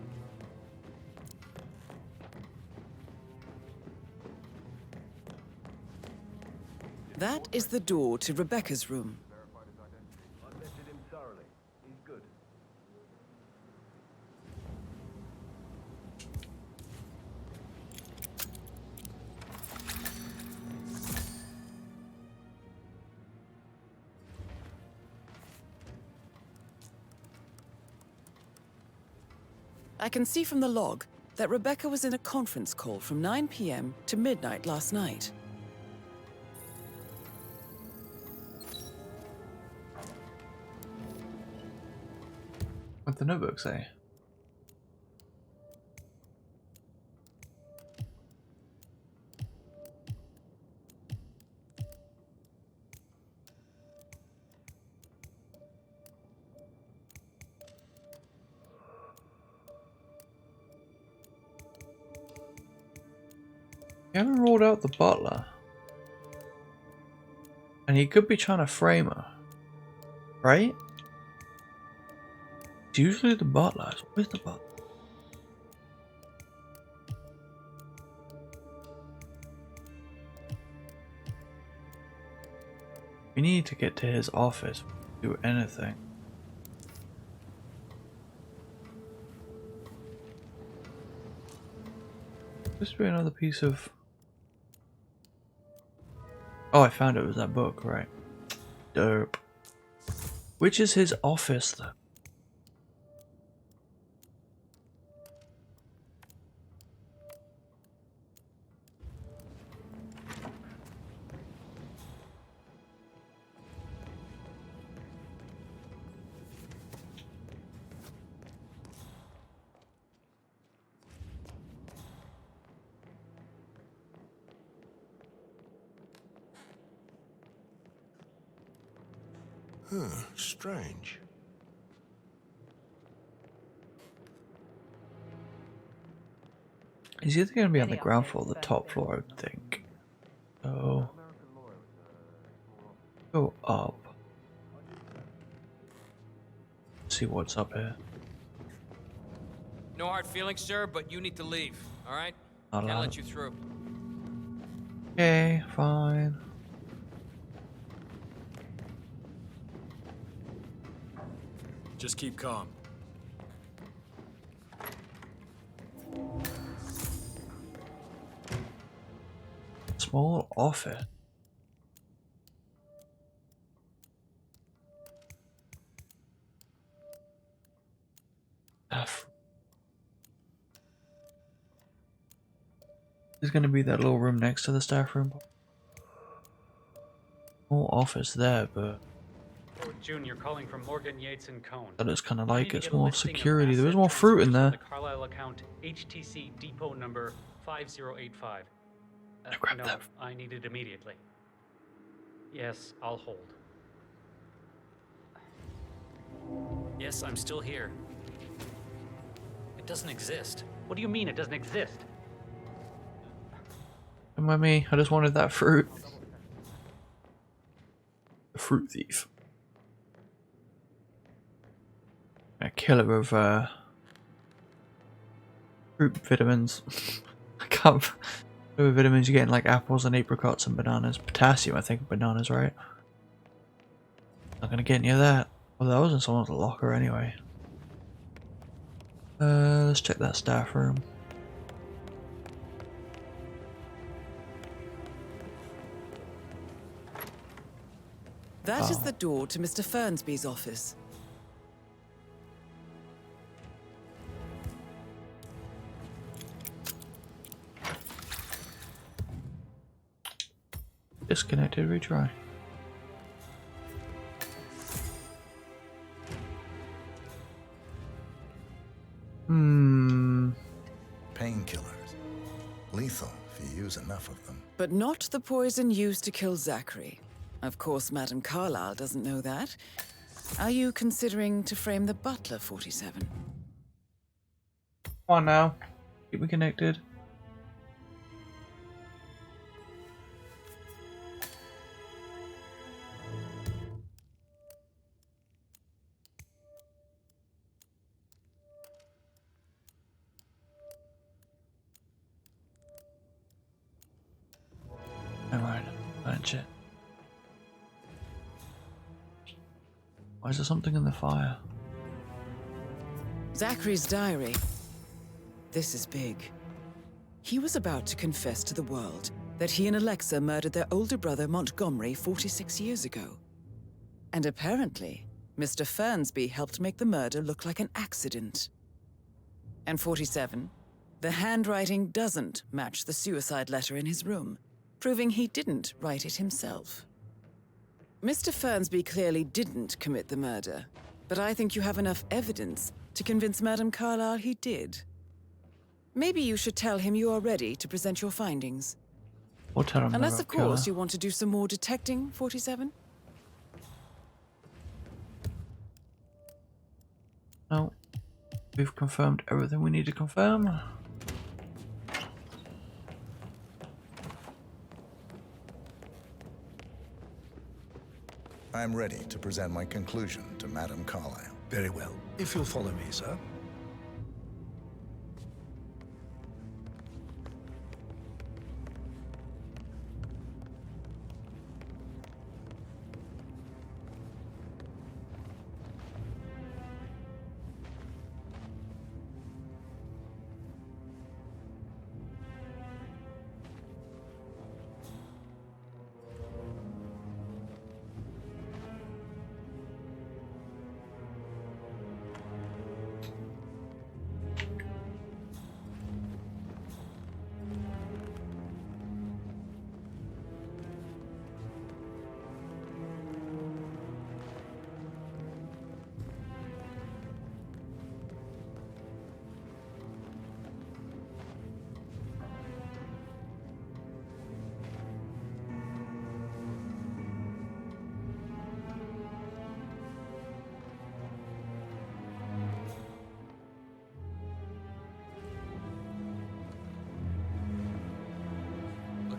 That is the door to Rebecca's room. I vetted him thoroughly. He's good. I can see from the log that Rebecca was in a conference call from 9 p.m. to midnight last night. What'd the notebook say? You haven't ruled out the butler. And he could be trying to frame her. Right? It's usually the butler. It's always the butler. We need to get to his office. Do anything. This be another piece of. Oh, I found it. Was that book, right? Dope. Which is his office, though? Huh, strange. He's either going to be on the ground floor or the top floor, I would think. So, go up. See what's up here. No hard feelings, sir, but you need to leave, all right? Not Can't allowed. let you through. Okay, fine. Just keep calm. Small office. There's going to be that little room next to the staff room. Small office there, but Junior calling from Morgan, Yates and Cone. that is kind of I need like to it's get a more listing of security. There is asset more fruit in transfers there. from the Carlisle account HTC depot number 5085. Grab No, that. I need it immediately. Yes, I'll hold. Yes, I'm still here. It doesn't exist. What do you mean it doesn't exist? Come with me. I just wanted that fruit. The fruit thief. A killer of fruit vitamins. I can't. With vitamins you're getting like apples and apricots and bananas. Potassium, I think, bananas, right? Not gonna get any of that. Well, that was in someone's locker anyway. Let's check that staff room. That is the door to Mr. Fernsby's office. Disconnected, retry. Painkillers. Lethal if you use enough of them. But not the poison used to kill Zachary. Of course, Madame Carlisle doesn't know that. Are you considering to frame the butler, 47? Come on now. Keep me connected. Alright, punch it. Why is there something in the fire? Zachary's diary. This is big. He was about to confess to the world that he and Alexa murdered their older brother Montgomery 46 years ago. And apparently, Mr. Fernsby helped make the murder look like an accident. And 47, the handwriting doesn't match the suicide letter in his room, proving he didn't write it himself. Mr. Fernsby clearly didn't commit the murder, but I think you have enough evidence to convince Madame Carlisle he did. Maybe you should tell him you are ready to present your findings. Or tell him Unless, they're of a killer. course, you want to do some more detecting, 47? No. We've confirmed everything we need to confirm. I'm ready to present my conclusion to Madame Carlisle. Very well. If you'll follow me, sir.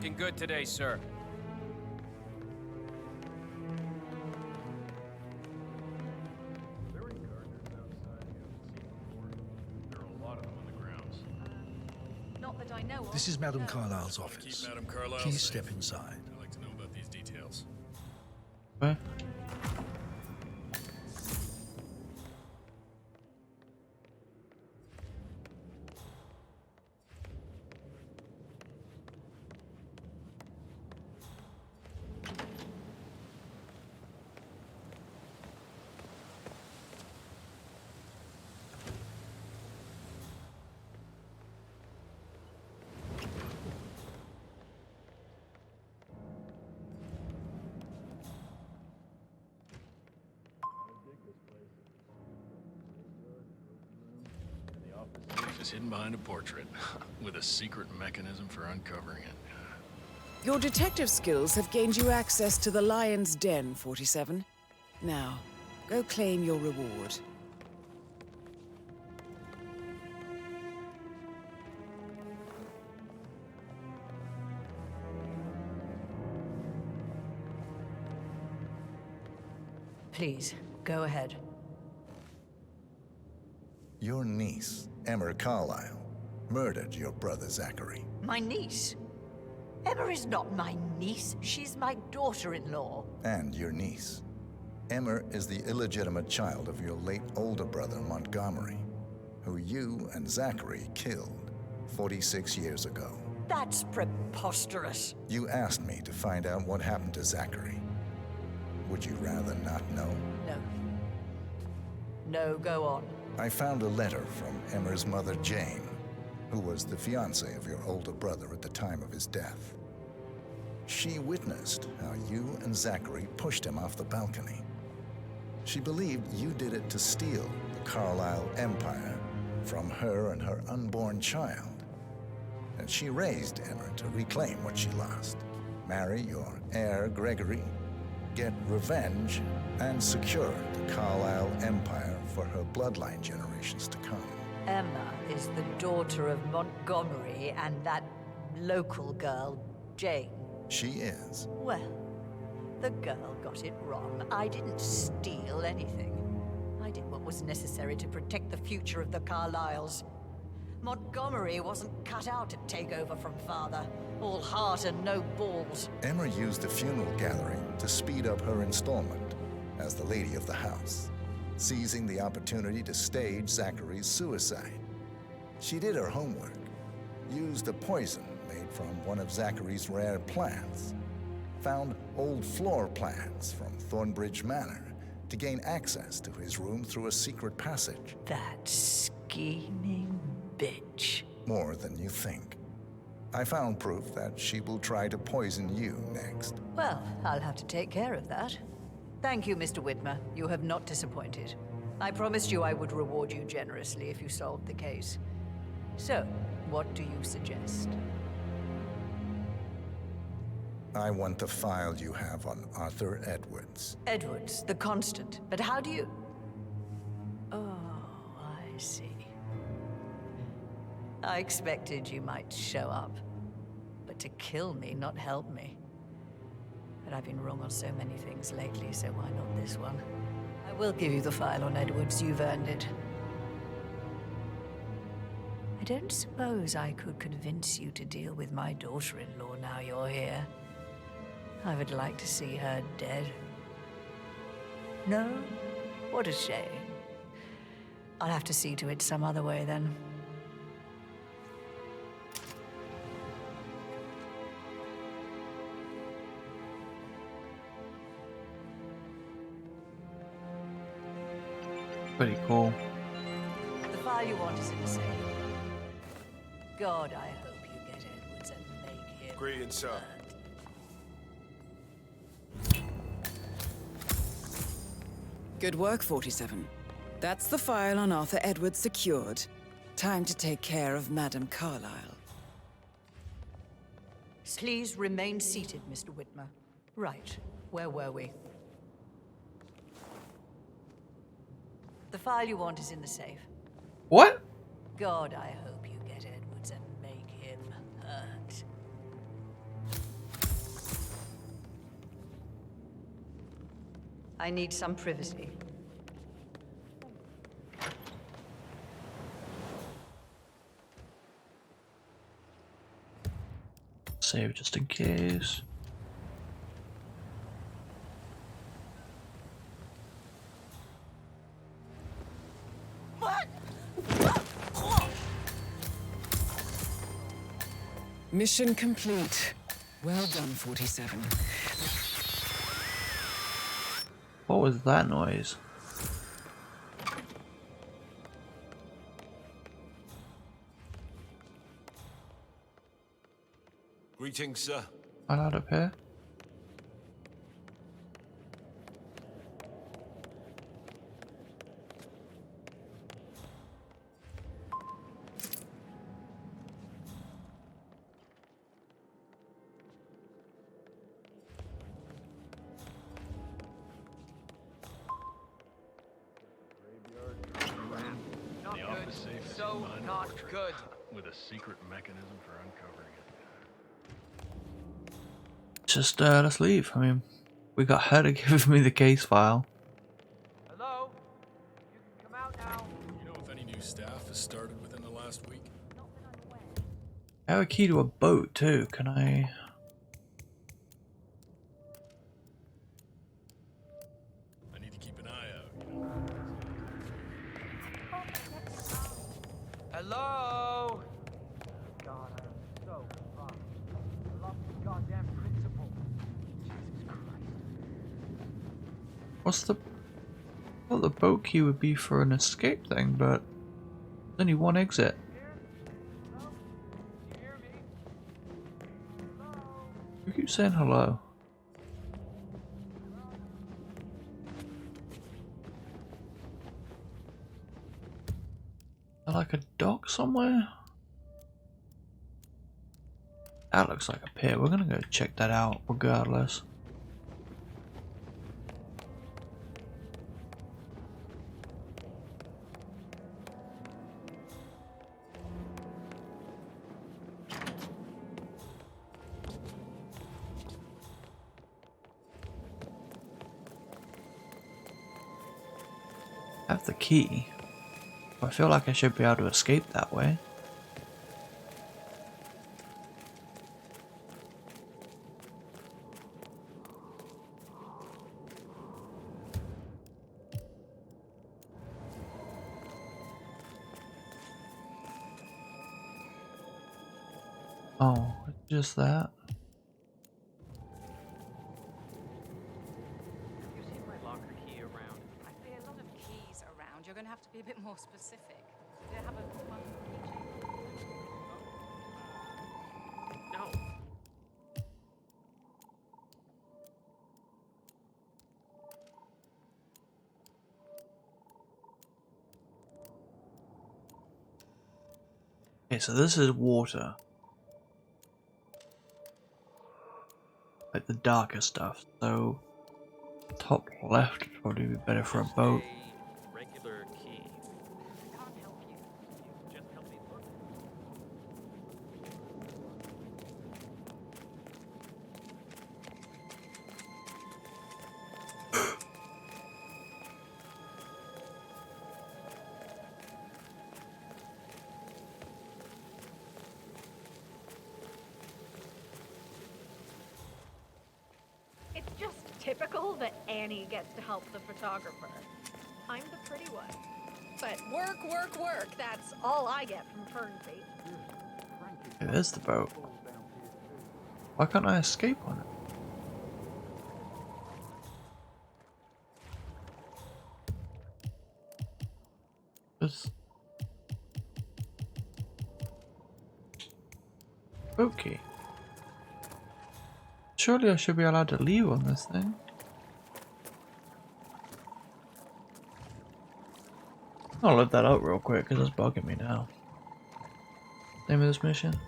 looking good today, sir. Not that I know of. This is Madame Carlyle's office. Madame Carlyle Please safe. step inside. I'd like to know about these details. What? Is hidden behind a portrait, with a secret mechanism for uncovering it. Your detective skills have gained you access to the Lion's Den, 47. Now, go claim your reward. Please, go ahead. Your niece, Emma Carlyle, murdered your brother Zachary. My niece? Emma is not my niece. She's my daughter-in-law. And your niece. Emma is the illegitimate child of your late older brother Montgomery, who you and Zachary killed 46 years ago. That's preposterous. You asked me to find out what happened to Zachary. Would you rather not know? No. No, go on. I found a letter from Emma's mother, Jane, who was the fiancée of your older brother at the time of his death. She witnessed how you and Zachary pushed him off the balcony. She believed you did it to steal the Carlyle empire from her and her unborn child. And she raised Emma to reclaim what she lost. Marry your heir, Gregory, get revenge, and secure the Carlyle empire for her bloodline generations to come. Emma is the daughter of Montgomery and that local girl, Jane. She is. Well, the girl got it wrong. I didn't steal anything. I did what was necessary to protect the future of the Carlyles. Montgomery wasn't cut out to take over from father. All heart and no balls. Emma used the funeral gathering to speed up her installment as the lady of the house, seizing the opportunity to stage Zachary's suicide. She did her homework, used a poison made from one of Zachary's rare plants, found old floor plans from Thornbridge Manor to gain access to his room through a secret passage. That scheming bitch. More than you think. I found proof that she will try to poison you next. Well, I'll have to take care of that. Thank you, Mr. Whitmer. You have not disappointed. I promised you I would reward you generously if you solved the case. So, what do you suggest? I want the file you have on Arthur Edwards. Edwards, the Constant. But how do you... Oh, I see. I expected you might show up. But to kill me, not help me. But I've been wrong on so many things lately, so why not this one? I will give you the file on Edwards. You've earned it. I don't suppose I could convince you to deal with my daughter-in-law now you're here. I would like to see her dead. No? What a shame. I'll have to see to it some other way then. Pretty cool. The file you want is in the safe. God, I hope you get Edwards and make him... Greetings, sir. Good work, 47. That's the file on Arthur Edwards secured. Time to take care of Madame Carlyle. Please remain seated, Mr. Whitmer. Right. Where were we? The file you want is in the safe. What? God, I hope you get Edwards and make him hurt. I need some privacy. Save just in case. Mission complete. Well done, 47. What was that noise? Greetings, sir. I allowed up here? Not The good. office safe is So mine not portrait, good. with a secret mechanism for uncovering it. Just let's leave. I mean, we got her to give me the case file. Hello? You can come out now. You know if any new staff has started within the last week? I have a key to a boat too. Can I? I need to keep an eye out, you know. Hello? God, I am so fucked. I lost the goddamn principal. Jesus Christ. What's the? Well, the boat key would be for an escape thing, but there's only one exit. You keep saying hello. Is there like a dock somewhere? That looks like a pier. We're gonna go check that out regardless. I have the key. I feel like I should be able to escape that way. Oh, just that. You seen my locker key around? I see a lot of keys around. You're going to have to be a bit more specific. Do you have a fun keychain? No. Okay, so this is water. Like the darker stuff. So top left would probably be better for a boat. Regular key. Can't help you. You just help me look. It's just typical that Annie gets to help the photographer. I'm the pretty one. But work, work, work. That's all I get from Fernsby. Okay, there's the boat. Why can't I escape on it? Just... Okay. Surely I should be allowed to leave on this thing. I'll load that up real quick because it's bugging me now. Name of this mission?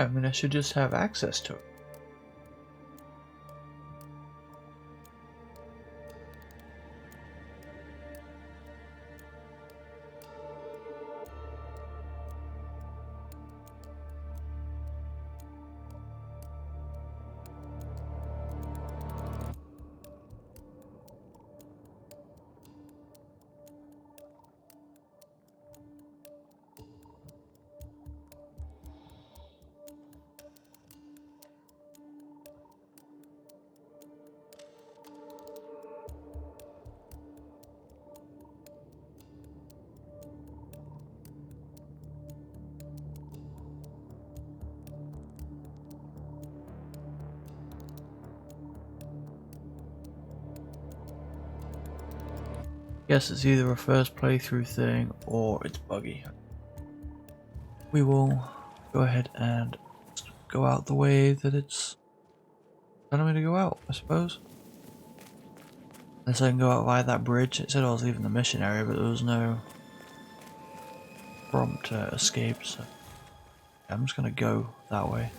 I mean, I should just have access to it. Guess it's either a first playthrough thing or it's buggy. We will go ahead and go out the way that it's telling me to go out, I suppose. Unless I can go out via that bridge. It said I was leaving the mission area, but there was no prompt to escape, so I'm just gonna go that way.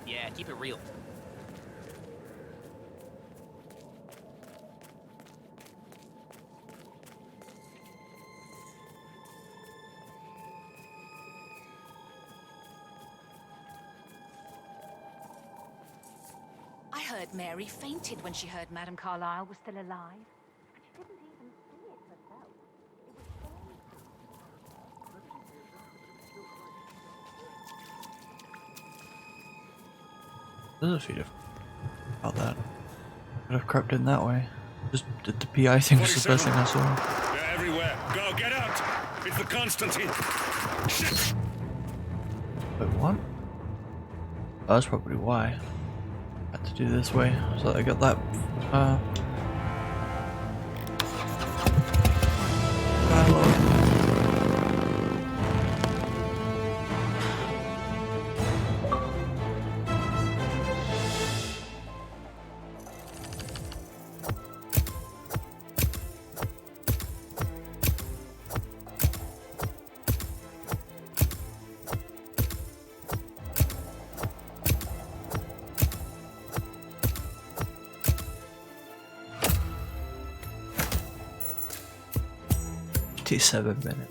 Yeah, keep it real. I heard Mary fainted when she heard Madame Carlyle was still alive. She didn't even see it herself. There's a few different about that. Could have crept in that way. Just did the PI thing was the first thing I saw. They're everywhere. Go, get out! It's the Constantine. Shit! Wait, what? Oh, that's probably why. I had to do this way, so that I got that dialogue. 57 minutes.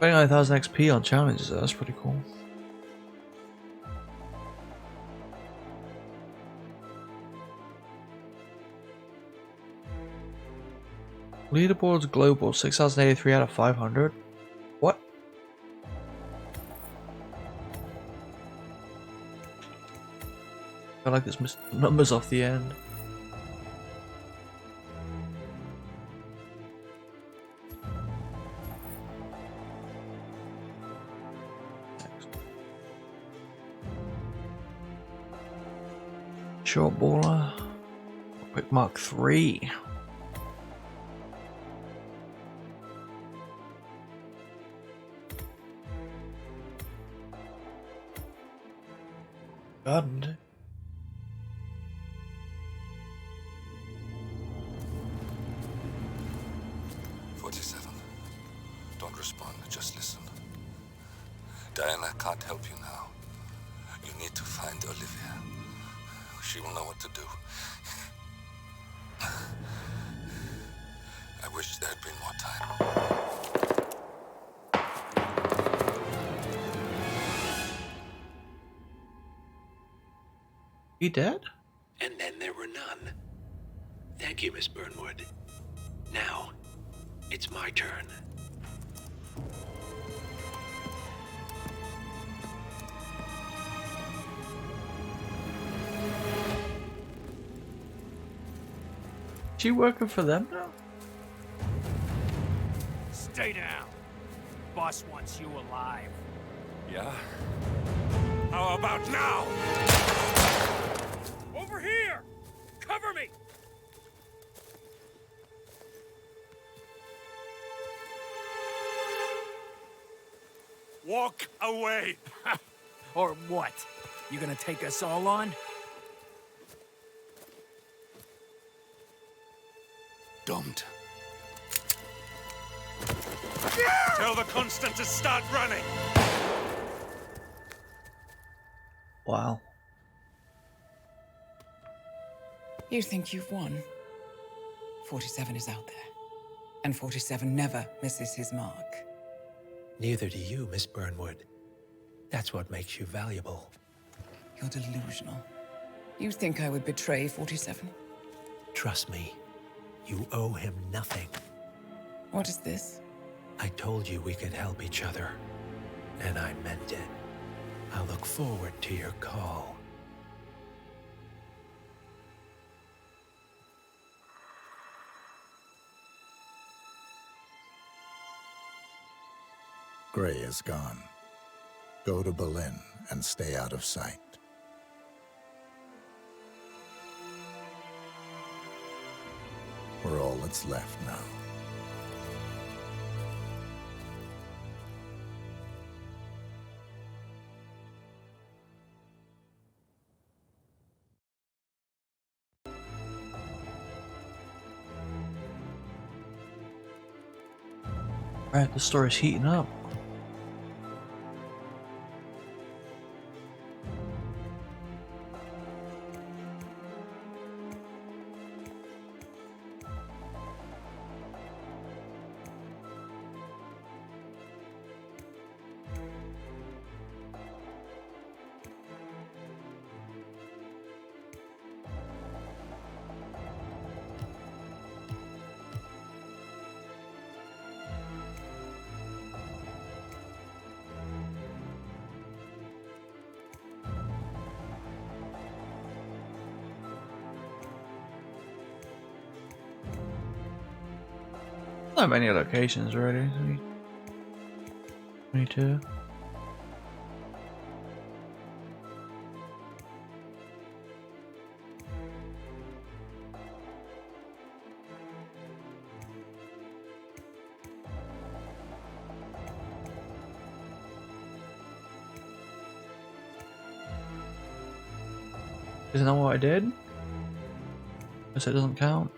Getting 9,000 XP on challenges, that's pretty cool. Leaderboards global, 6,083 out of 500. What? I like this numbers off the end. Short baller. Quick Mark 3. God. 47. Don't respond, just listen. Diana can't help you now. You need to find Olivia. She will know what to do. I wish there had been more time. He dead? And then there were none. Thank you, Miss Burnwood. Now, it's my turn. She working for them now? Stay down. Boss wants you alive. Yeah? How about now? Over here! Cover me! Walk away! Or what? You gonna take us all on? Don't. Tell the Constant to start running! Wow. You think you've won? 47 is out there. And 47 never misses his mark. Neither do you, Miss Burnwood. That's what makes you valuable. You're delusional. You think I would betray 47? Trust me, you owe him nothing. What is this? I told you we could help each other, and I meant it. I'll look forward to your call. Gray is gone. Go to Berlin and stay out of sight. We're all that's left now. Right, the story's heating up. Not many locations already. 22. Isn't that what I did? Guess it doesn't count.